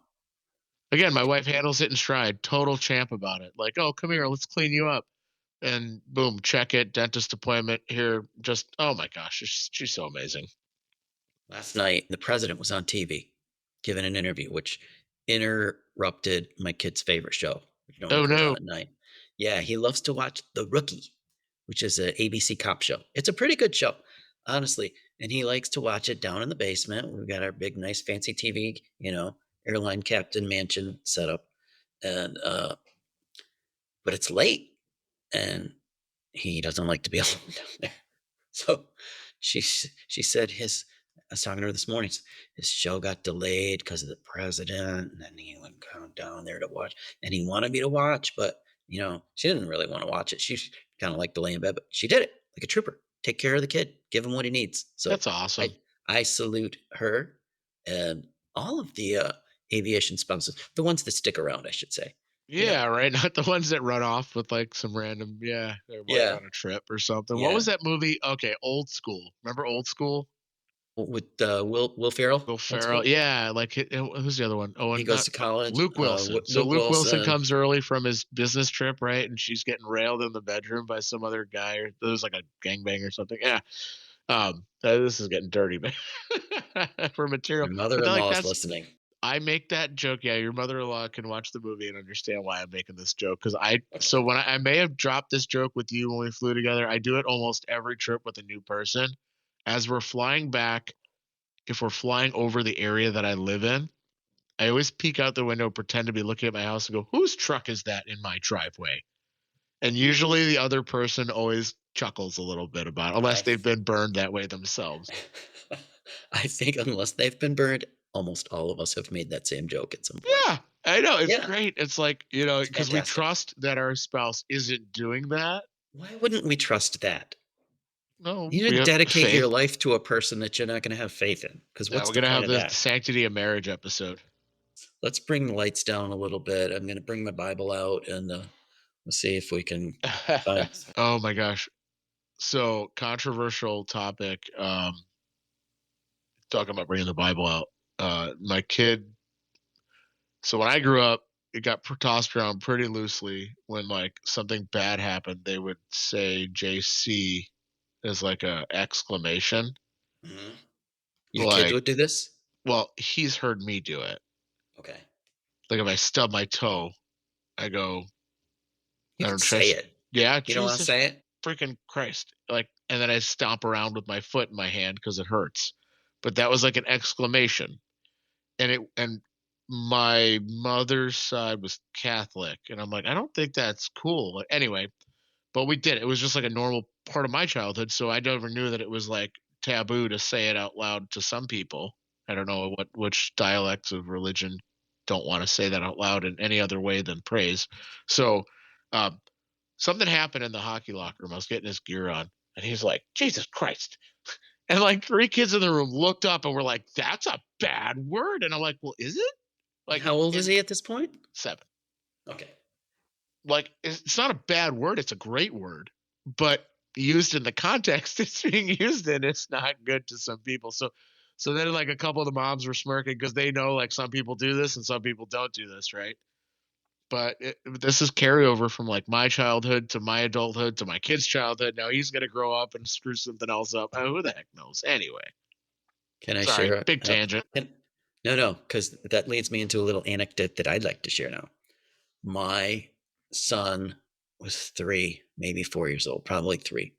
[SPEAKER 1] Again, my wife handles it in stride. Total champ about it. Like, oh, come here, let's clean you up. And boom, check it. Dentist appointment here. Just oh my gosh, she's so amazing.
[SPEAKER 2] Last night, the president was on TV giving an interview, which interrupted my kid's favorite show, which normally
[SPEAKER 1] Oh
[SPEAKER 2] comes on
[SPEAKER 1] no,
[SPEAKER 2] at night. Yeah, he loves to watch The Rookie, which is a ABC cop show. It's a pretty good show, honestly. And he likes to watch it down in the basement. We've got our big, nice, fancy TV, airline captain mansion set up. And but it's late and he doesn't like to be alone down there. So she said I was talking to her this morning. His show got delayed because of the president, and then he went down there to watch, and he wanted me to watch, but she didn't really want to watch it. She kind of liked to lay in bed, but she did it like a trooper. Take care of the kid, give him what he needs. So
[SPEAKER 1] that's awesome.
[SPEAKER 2] I salute her and all of the aviation spouses, the ones that stick around, I should say. You know,
[SPEAKER 1] Yeah, right. Not the ones that run off with like some random, yeah, they're like
[SPEAKER 2] yeah,
[SPEAKER 1] on a trip or something. What
[SPEAKER 2] yeah.
[SPEAKER 1] was that movie? Okay, Old School. Remember Old School?
[SPEAKER 2] With Will Ferrell,
[SPEAKER 1] Will
[SPEAKER 2] old
[SPEAKER 1] Ferrell.
[SPEAKER 2] school.
[SPEAKER 1] Yeah, like who's the other one? Oh,
[SPEAKER 2] He
[SPEAKER 1] and
[SPEAKER 2] goes
[SPEAKER 1] not
[SPEAKER 2] to college,
[SPEAKER 1] Luke Wilson. So
[SPEAKER 2] Luke
[SPEAKER 1] Luke Wilson
[SPEAKER 2] Wilson.
[SPEAKER 1] comes early from his business trip, right? And she's getting railed in the bedroom by some other guy. Or there's like a gangbang or something. Yeah. This is getting dirty, man. For material,
[SPEAKER 2] Your
[SPEAKER 1] but
[SPEAKER 2] mother-in-law
[SPEAKER 1] like
[SPEAKER 2] is
[SPEAKER 1] that's
[SPEAKER 2] listening.
[SPEAKER 1] I make that joke. Yeah, your mother-in-law can watch the movie and understand why I'm making this joke. Because so when I may have dropped this joke with you when we flew together, I do it almost every trip with a new person. As we're flying back, if we're flying over the area that I live in, I always peek out the window, pretend to be looking at my house, and go, "Whose truck is that in my driveway?" And usually the other person always chuckles a little bit about it, unless
[SPEAKER 2] I
[SPEAKER 1] they've been burned that way themselves.
[SPEAKER 2] I think unless they've been burned, almost all of us have made that same joke at some point.
[SPEAKER 1] Yeah, I know. It's
[SPEAKER 2] Yeah,
[SPEAKER 1] great. It's like,
[SPEAKER 2] it's
[SPEAKER 1] because we
[SPEAKER 2] fantastic.
[SPEAKER 1] trust that our spouse isn't doing that.
[SPEAKER 2] Why wouldn't we trust that?
[SPEAKER 1] No,
[SPEAKER 2] You
[SPEAKER 1] we
[SPEAKER 2] didn't
[SPEAKER 1] have
[SPEAKER 2] dedicate your
[SPEAKER 1] faith.
[SPEAKER 2] life to a person that you're not going to have faith in. Because
[SPEAKER 1] Now
[SPEAKER 2] what's
[SPEAKER 1] we're
[SPEAKER 2] the
[SPEAKER 1] gonna
[SPEAKER 2] point
[SPEAKER 1] have
[SPEAKER 2] of
[SPEAKER 1] the
[SPEAKER 2] that?
[SPEAKER 1] sanctity of marriage episode.
[SPEAKER 2] Let's bring the lights down a little bit. I'm going to bring my Bible out and we'll see if we can find.
[SPEAKER 1] Oh my gosh. So controversial topic. Talking about bringing the Bible out. My kid. So when I grew up, it got tossed around pretty loosely. When like something bad happened, they would say JC as like a exclamation.
[SPEAKER 2] Mhm. Your kids
[SPEAKER 1] Like,
[SPEAKER 2] would do this?
[SPEAKER 1] well, he's heard me do it.
[SPEAKER 2] Okay.
[SPEAKER 1] Like if I stub my toe, I go,
[SPEAKER 2] You
[SPEAKER 1] I
[SPEAKER 2] could
[SPEAKER 1] don't
[SPEAKER 2] say
[SPEAKER 1] trust.
[SPEAKER 2] it.
[SPEAKER 1] Yeah,
[SPEAKER 2] You don't wanna
[SPEAKER 1] Jesus
[SPEAKER 2] say it?
[SPEAKER 1] freaking Christ! Like, and then I stomp around with my foot in my hand because it hurts. But that was like an exclamation, and my mother's side was Catholic, and I'm like, I don't think that's cool. Like, anyway, but we did. It was just like a normal part of my childhood, so I never knew that it was like taboo to say it out loud to some people. I don't know which dialects of religion don't want to say that out loud in any other way than praise. So, um, something happened in the hockey locker room. I was getting his gear on, and he's like, "Jesus Christ!" And like three kids in the room looked up and were like, "That's a bad word." And I'm like, "Well, is it?" Like
[SPEAKER 2] How old is
[SPEAKER 1] in
[SPEAKER 2] he at this point?
[SPEAKER 1] 7.
[SPEAKER 2] Okay.
[SPEAKER 1] Like it's not a bad word, it's a great word, but used in the context it's being used in, it's not good to some people. So then like a couple of the moms were smirking because they know like some people do this and some people don't do this, right? But this is carryover from like my childhood to my adulthood to my kid's childhood. Now he's gonna grow up and screw something else up. Who the heck knows? Anyway,
[SPEAKER 2] Can I
[SPEAKER 1] sorry,
[SPEAKER 2] share
[SPEAKER 1] big tangent.
[SPEAKER 2] can no, because that leads me into a little anecdote that I'd like to share now. My son was 3, maybe 4 years old, probably 3,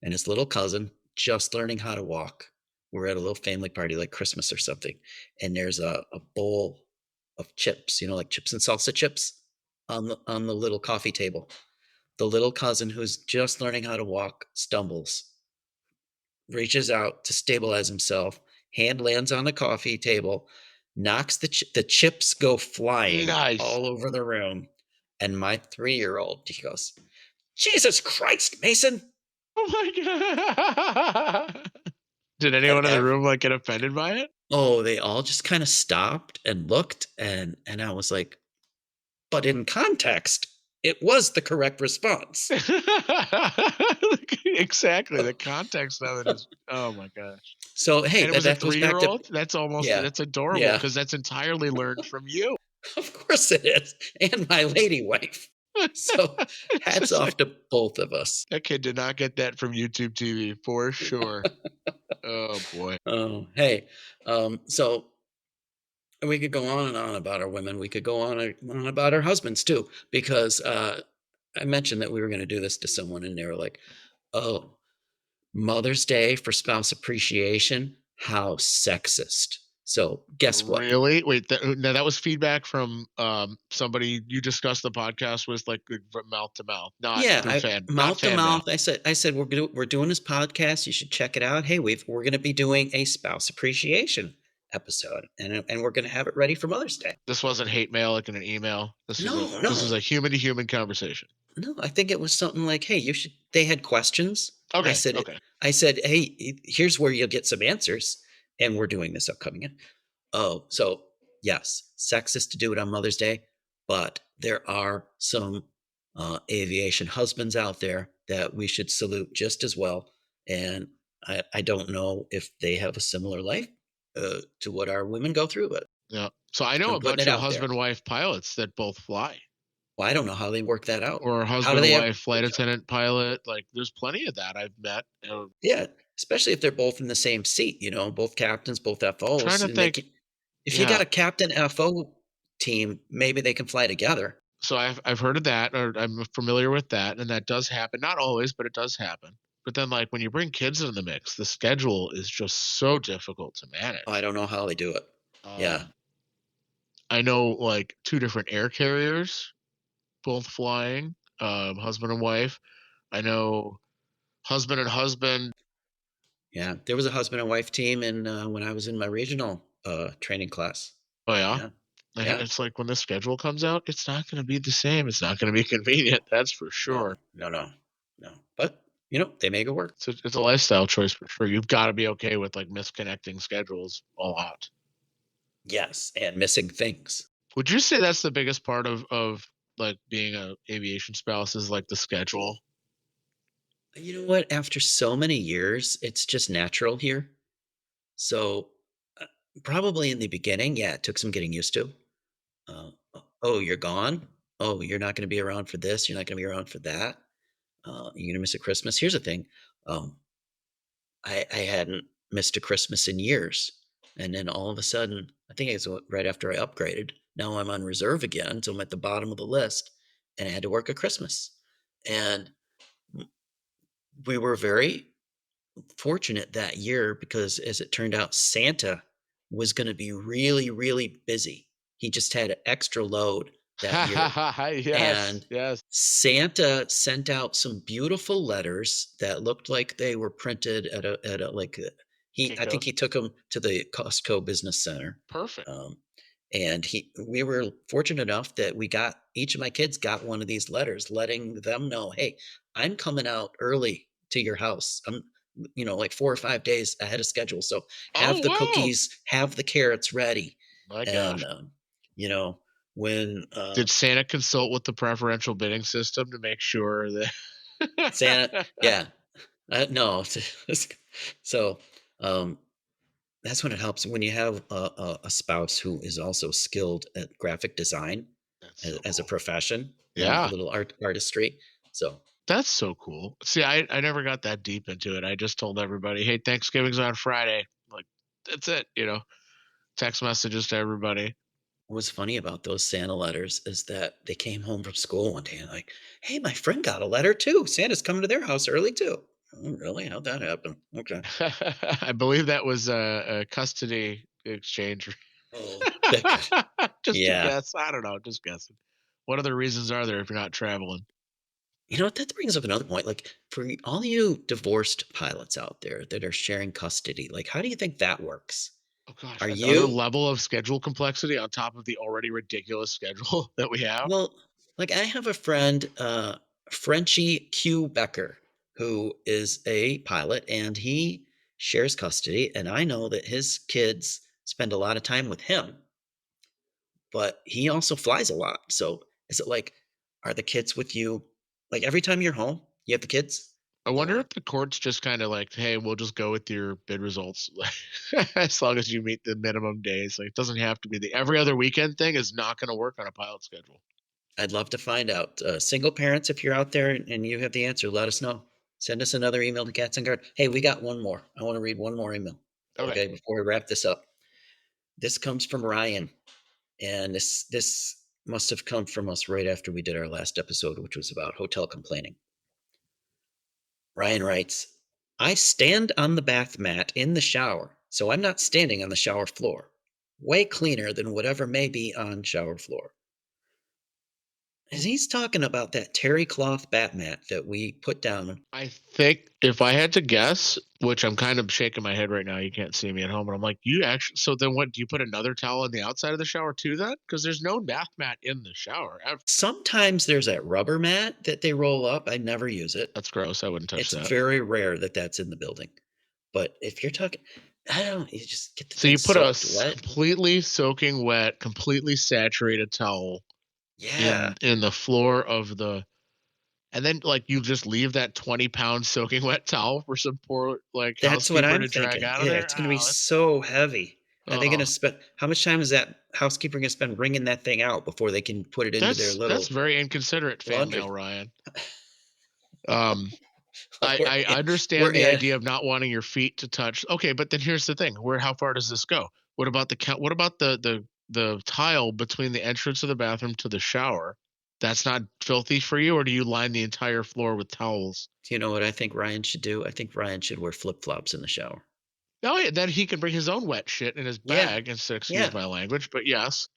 [SPEAKER 2] and his little cousin just learning how to walk. We're at a little family party like Christmas or something, and there's a bowl of chips, like chips and salsa chips on the little coffee table. The little cousin who's just learning how to walk stumbles, reaches out to stabilize himself, hand lands on the coffee table, knocks the chips go flying
[SPEAKER 1] Nice.
[SPEAKER 2] all over the room, and my 3-year-old, he goes, "Jesus Christ, Mason!"
[SPEAKER 1] Oh my god. Did
[SPEAKER 2] And
[SPEAKER 1] anyone in the room like get offended by it?
[SPEAKER 2] they all just kinda stopped and looked, and I was like, "But in context, it was the correct response."
[SPEAKER 1] Exactly, the context of it is, oh my gosh.
[SPEAKER 2] So, hey,
[SPEAKER 1] And it was a
[SPEAKER 2] that goes back to
[SPEAKER 1] three-year-old? That's almost
[SPEAKER 2] yeah,
[SPEAKER 1] that's adorable
[SPEAKER 2] yeah,
[SPEAKER 1] because that's entirely learned from you.
[SPEAKER 2] of course it is, and my lady wife. So,
[SPEAKER 1] It's
[SPEAKER 2] hats
[SPEAKER 1] just like,
[SPEAKER 2] off to both of us.
[SPEAKER 1] that kid did not get that from YouTube TV for sure. Oh boy.
[SPEAKER 2] Oh, hey, so we could go on and on about our women. We could go on about our husbands too, because I mentioned that we were going to do this to someone, and they were like, "Oh, Mother's Day for spouse appreciation? How sexist!" So, guess what?
[SPEAKER 1] Really? Wait, now that was feedback from somebody you discussed the podcast with, like from mouth to mouth, not
[SPEAKER 2] Yeah,
[SPEAKER 1] through
[SPEAKER 2] I
[SPEAKER 1] fan, not
[SPEAKER 2] mouth to
[SPEAKER 1] fan mail.
[SPEAKER 2] mouth. I said we're doing this podcast. You should check it out. Hey, we're going to be doing a spouse appreciation episode, and we're going to have it ready for Mother's Day.
[SPEAKER 1] This wasn't hate mail like in an email.
[SPEAKER 2] No,
[SPEAKER 1] This is
[SPEAKER 2] no,
[SPEAKER 1] a human to human conversation.
[SPEAKER 2] no. I think it was something like, "Hey, you should." They had questions. I
[SPEAKER 1] Okay,
[SPEAKER 2] said,
[SPEAKER 1] okay.
[SPEAKER 2] I said, "Hey, here's where you'll get some answers," and we're doing this upcoming. Oh, so yes, sexist to do it on Mother's Day, but there are some aviation husbands out there that we should salute just as well. And I don't know if they have a similar life to what our women go through, but
[SPEAKER 1] Yeah. So I know
[SPEAKER 2] I'm
[SPEAKER 1] a
[SPEAKER 2] putting
[SPEAKER 1] bunch
[SPEAKER 2] it
[SPEAKER 1] of
[SPEAKER 2] out there.
[SPEAKER 1] husband wife pilots that both fly,
[SPEAKER 2] Well, I don't know how they work that out.
[SPEAKER 1] or
[SPEAKER 2] How do
[SPEAKER 1] husband
[SPEAKER 2] they ever
[SPEAKER 1] wife
[SPEAKER 2] know
[SPEAKER 1] flight
[SPEAKER 2] each other?
[SPEAKER 1] attendant pilot. Like there's plenty of that I've met.
[SPEAKER 2] Yeah, especially if they're both in the same seat, both captains, both
[SPEAKER 1] Trying
[SPEAKER 2] FOs,
[SPEAKER 1] to
[SPEAKER 2] and they
[SPEAKER 1] think.
[SPEAKER 2] can. If you got
[SPEAKER 1] Yeah.
[SPEAKER 2] a captain FO team, maybe they can fly together.
[SPEAKER 1] So I've heard of that, or I'm familiar with that, and that does happen. Not always, but it does happen. But then, like when you bring kids into the mix, the schedule is just so difficult to
[SPEAKER 2] I
[SPEAKER 1] manage.
[SPEAKER 2] don't know how they do it. Yeah.
[SPEAKER 1] Um, I know like two different air carriers, both flying, husband and wife. I know husband and husband.
[SPEAKER 2] Yeah, there was a husband and wife team in when I was in my regional training class.
[SPEAKER 1] Oh yeah,
[SPEAKER 2] Yeah,
[SPEAKER 1] and
[SPEAKER 2] yeah.
[SPEAKER 1] it's like when the schedule comes out, it's not going to be the same. It's not going to be convenient. That's for
[SPEAKER 2] No,
[SPEAKER 1] sure.
[SPEAKER 2] no, no, no. But they make it work.
[SPEAKER 1] It's a lifestyle choice for sure. You've got to be okay with like misconnecting schedules a lot.
[SPEAKER 2] Yes, and missing things.
[SPEAKER 1] Would you say that's the biggest part of like being a aviation spouse is like the schedule?
[SPEAKER 2] You know what? After so many years, it's just natural here. So uh, probably in the beginning, yeah, it took some getting used to. Oh, you're gone. Oh, you're not going to be around for this. You're not going to be around for that. You're going to miss a Christmas. Here's the thing. Um, I hadn't missed a Christmas in years, and then all of a sudden, I think it was right after I upgraded. Now I'm on reserve again, so I'm at the bottom of the list, and I had to work a Christmas. And we were very fortunate that year because, as it turned out, Santa was going to be really, really busy. He just had an extra load that year.
[SPEAKER 1] Yes,
[SPEAKER 2] And
[SPEAKER 1] yes.
[SPEAKER 2] Santa sent out some beautiful letters that looked like they were printed at a like I think
[SPEAKER 1] Kinko's.
[SPEAKER 2] he took them to the Costco Business Center.
[SPEAKER 1] Perfect.
[SPEAKER 2] Um, and we were fortunate enough that we got each of my kids got one of these letters letting them know, hey, I'm coming out early to your house. I'm, like 4 or 5 days ahead of schedule. So have
[SPEAKER 1] Oh,
[SPEAKER 2] the
[SPEAKER 1] wow.
[SPEAKER 2] cookies, have the carrots ready.
[SPEAKER 1] My
[SPEAKER 2] And
[SPEAKER 1] gosh.
[SPEAKER 2] you know, when
[SPEAKER 1] Did Santa consult with the preferential bidding system to make sure
[SPEAKER 2] Santa,
[SPEAKER 1] that
[SPEAKER 2] yeah, no, so um, that's when it helps when you have a spouse who is also skilled at graphic design
[SPEAKER 1] That's so
[SPEAKER 2] as a
[SPEAKER 1] cool.
[SPEAKER 2] profession and a
[SPEAKER 1] Yeah,
[SPEAKER 2] little artistry. So
[SPEAKER 1] that's so cool. See, I never got that deep into it. I just told everybody, "Hey, Thanksgiving's on Friday." Like, that's it. Text messages to everybody.
[SPEAKER 2] what's funny about those Santa letters is that they came home from school one day and like, hey, my friend got a letter too. Santa's coming to their house early too. Oh, really? How'd that happen? Okay.
[SPEAKER 1] I believe that was a custody exchange.
[SPEAKER 2] Oh, that could.
[SPEAKER 1] Just a
[SPEAKER 2] Yeah.
[SPEAKER 1] guess. I don't know. Just guessing. What other reasons are there if you're not traveling?
[SPEAKER 2] You know what? That brings up another point. Like for all you divorced pilots out there that are sharing custody, like how do you think that works?
[SPEAKER 1] Oh gosh,
[SPEAKER 2] Are
[SPEAKER 1] another
[SPEAKER 2] you
[SPEAKER 1] level of schedule complexity on top of the already ridiculous schedule that we have.
[SPEAKER 2] well, like I have a friend, Frenchie Q Becker, who is a pilot and he shares custody. And I know that his kids spend a lot of time with him, but he also flies a lot. So is it like, are the kids with you like every time you're home, you have the kids?
[SPEAKER 1] I wonder
[SPEAKER 2] Or
[SPEAKER 1] if the court's just kind of like, hey, we'll just go with your bid results as long as you meet the minimum days. Like, it doesn't have to be the every other weekend thing is not going to work on a pilot schedule.
[SPEAKER 2] I'd love to find out. Single parents, if you're out there and you have the answer, let us know. Send us another email to Cats and Guard. Hey, we got one more. I want to read one more email.
[SPEAKER 1] Okay.
[SPEAKER 2] Okay, before we wrap this up. This comes from Ryan, and this must have come from us right after we did our last episode, which was about hotel complaining. Ryan writes, I stand on the bath mat in the shower, so I'm not standing on the shower floor. Way cleaner than whatever may be on shower floor. He's talking about that terry cloth bath mat that we put down.
[SPEAKER 1] I think if I had to guess, which I'm kind of shaking my head right now, you can't see me at home, but I'm like, you actually, so then what? Do you put another towel on the outside of the shower too then? Because there's no bath mat in the shower ever.
[SPEAKER 2] Sometimes there's that rubber mat that they roll up. I never use it.
[SPEAKER 1] That's gross. I wouldn't touch
[SPEAKER 2] It's
[SPEAKER 1] that.
[SPEAKER 2] very rare that that's in the building. But if you're talking, I don't know, you just get the
[SPEAKER 1] So
[SPEAKER 2] thing
[SPEAKER 1] you put a
[SPEAKER 2] soaked wet.
[SPEAKER 1] completely soaking wet, completely saturated towel
[SPEAKER 2] Yeah,
[SPEAKER 1] in the floor of the, and then like you just leave that 20-pound soaking wet towel for some poor like
[SPEAKER 2] that's what
[SPEAKER 1] housekeeper
[SPEAKER 2] I'm
[SPEAKER 1] to drag
[SPEAKER 2] thinking.
[SPEAKER 1] out of
[SPEAKER 2] Yeah,
[SPEAKER 1] there.
[SPEAKER 2] it's going to be
[SPEAKER 1] Oh,
[SPEAKER 2] so heavy. Are they going to
[SPEAKER 1] oh,
[SPEAKER 2] spend, how much time is that housekeeper going to spend wringing that thing out before they can put it into their
[SPEAKER 1] that's
[SPEAKER 2] little
[SPEAKER 1] very inconsiderate, fan mail,
[SPEAKER 2] laundry?
[SPEAKER 1] Ryan. Um,
[SPEAKER 2] we're,
[SPEAKER 1] I
[SPEAKER 2] we're
[SPEAKER 1] understand the
[SPEAKER 2] in.
[SPEAKER 1] idea of not wanting your feet to touch. Okay, but then here's the thing: where how far does this go? What about what about the tile between the entrance of the bathroom to the shower? That's not filthy for you, or do you line the entire floor with towels?
[SPEAKER 2] Do you know what I think Ryan should do? I think Ryan should wear flip flops in the shower.
[SPEAKER 1] Oh, yeah, then he can bring his own wet shit in his
[SPEAKER 2] Yeah,
[SPEAKER 1] bag, and so excuse
[SPEAKER 2] yeah.
[SPEAKER 1] my language, but yes,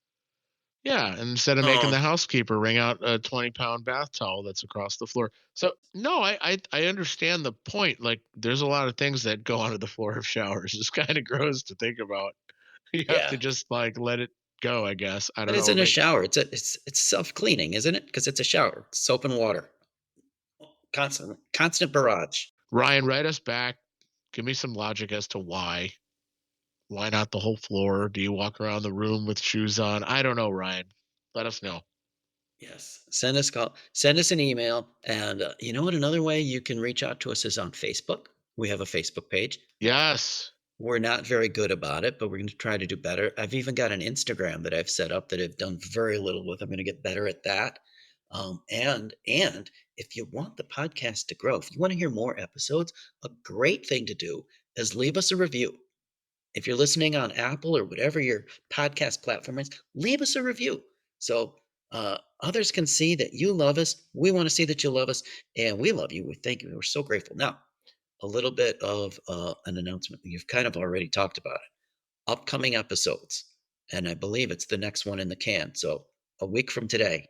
[SPEAKER 1] yeah. And instead of making
[SPEAKER 2] Oh,
[SPEAKER 1] the housekeeper wring out a 20-pound bath towel that's across the floor. So no, I understand the point. Like, there's a lot of things that go onto the floor of showers. It's kind of gross to think about. You have to
[SPEAKER 2] yeah.
[SPEAKER 1] just like let it go, I guess. I
[SPEAKER 2] But
[SPEAKER 1] don't
[SPEAKER 2] it's
[SPEAKER 1] know.
[SPEAKER 2] in a shower. It's self cleaning, isn't it? Because it's a shower, soap and water, constant barrage.
[SPEAKER 1] Ryan, write us back. Give me some logic as to why. Why not the whole floor? Do you walk around the room with shoes on? I don't know, Ryan. Let us know.
[SPEAKER 2] Yes, send us an email, and you know what? Another way you can reach out to us is on Facebook. We have a Facebook page.
[SPEAKER 1] Yes.
[SPEAKER 2] We're not very good about it, but we're going to try to do better. I've even got an Instagram that I've set up that I've done very little with. I'm going to get better at that. And if you want the podcast to grow, if you want to hear more episodes, a great thing to do is leave us a review. if you're listening on Apple or whatever your podcast platform is, leave us a review so others can see that you love us. We want to see that you love us, and we love you. We thank you. We're so grateful. Now, a little bit of an announcement. You've kind of already talked about it. Upcoming episodes, and I believe it's the next one in the can. So a week from today,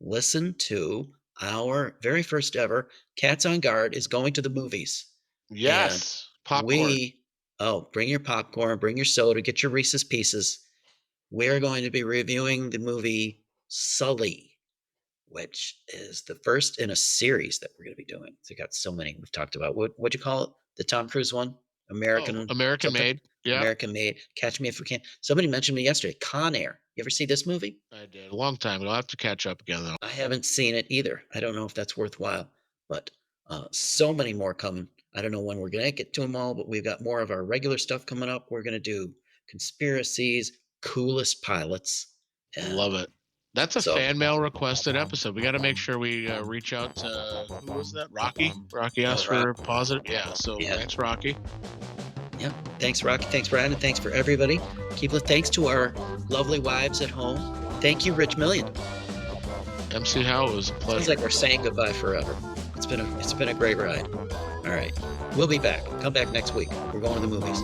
[SPEAKER 2] listen to our very first ever Cats on Guard is going to the movies. And
[SPEAKER 1] Yes, popcorn.
[SPEAKER 2] we, oh, bring your popcorn, bring your soda, get your Reese's Pieces. We're going to be reviewing the movie Sully, which is the first in a series that we're going to be doing. So we got so many we've talked about. What'd you call it? The Tom Cruise one?
[SPEAKER 1] Oh,
[SPEAKER 2] American
[SPEAKER 1] American
[SPEAKER 2] something?
[SPEAKER 1] Made. Yeah,
[SPEAKER 2] American Made. Catch Me If You Can. Somebody mentioned me yesterday. Con Air. You ever see this movie?
[SPEAKER 1] I did a long time ago. I'll have to catch up again though.
[SPEAKER 2] I haven't seen it either. I don't know if that's worthwhile, but so many more coming. I don't know when we're going to get to them all, but we've got more of our regular stuff coming up. We're going to do conspiracies, coolest pilots. And
[SPEAKER 1] Love it. That's a
[SPEAKER 2] so,
[SPEAKER 1] fan mail requested episode. We got to make sure we reach out to who was that? Rocky. Rocky asked
[SPEAKER 2] Rock,
[SPEAKER 1] for positive. Yeah. So
[SPEAKER 2] yeah.
[SPEAKER 1] thanks, Rocky.
[SPEAKER 2] Yeah. Thanks, Rocky. Thanks, Brandon. Thanks for everybody. Thanks to our lovely wives at home. Thank you, Rich Million.
[SPEAKER 1] MC Howe, it was a pleasure.
[SPEAKER 2] Sounds like we're saying goodbye forever. It's been a great ride. All right. We'll be back. Come back next week. We're going to the movies.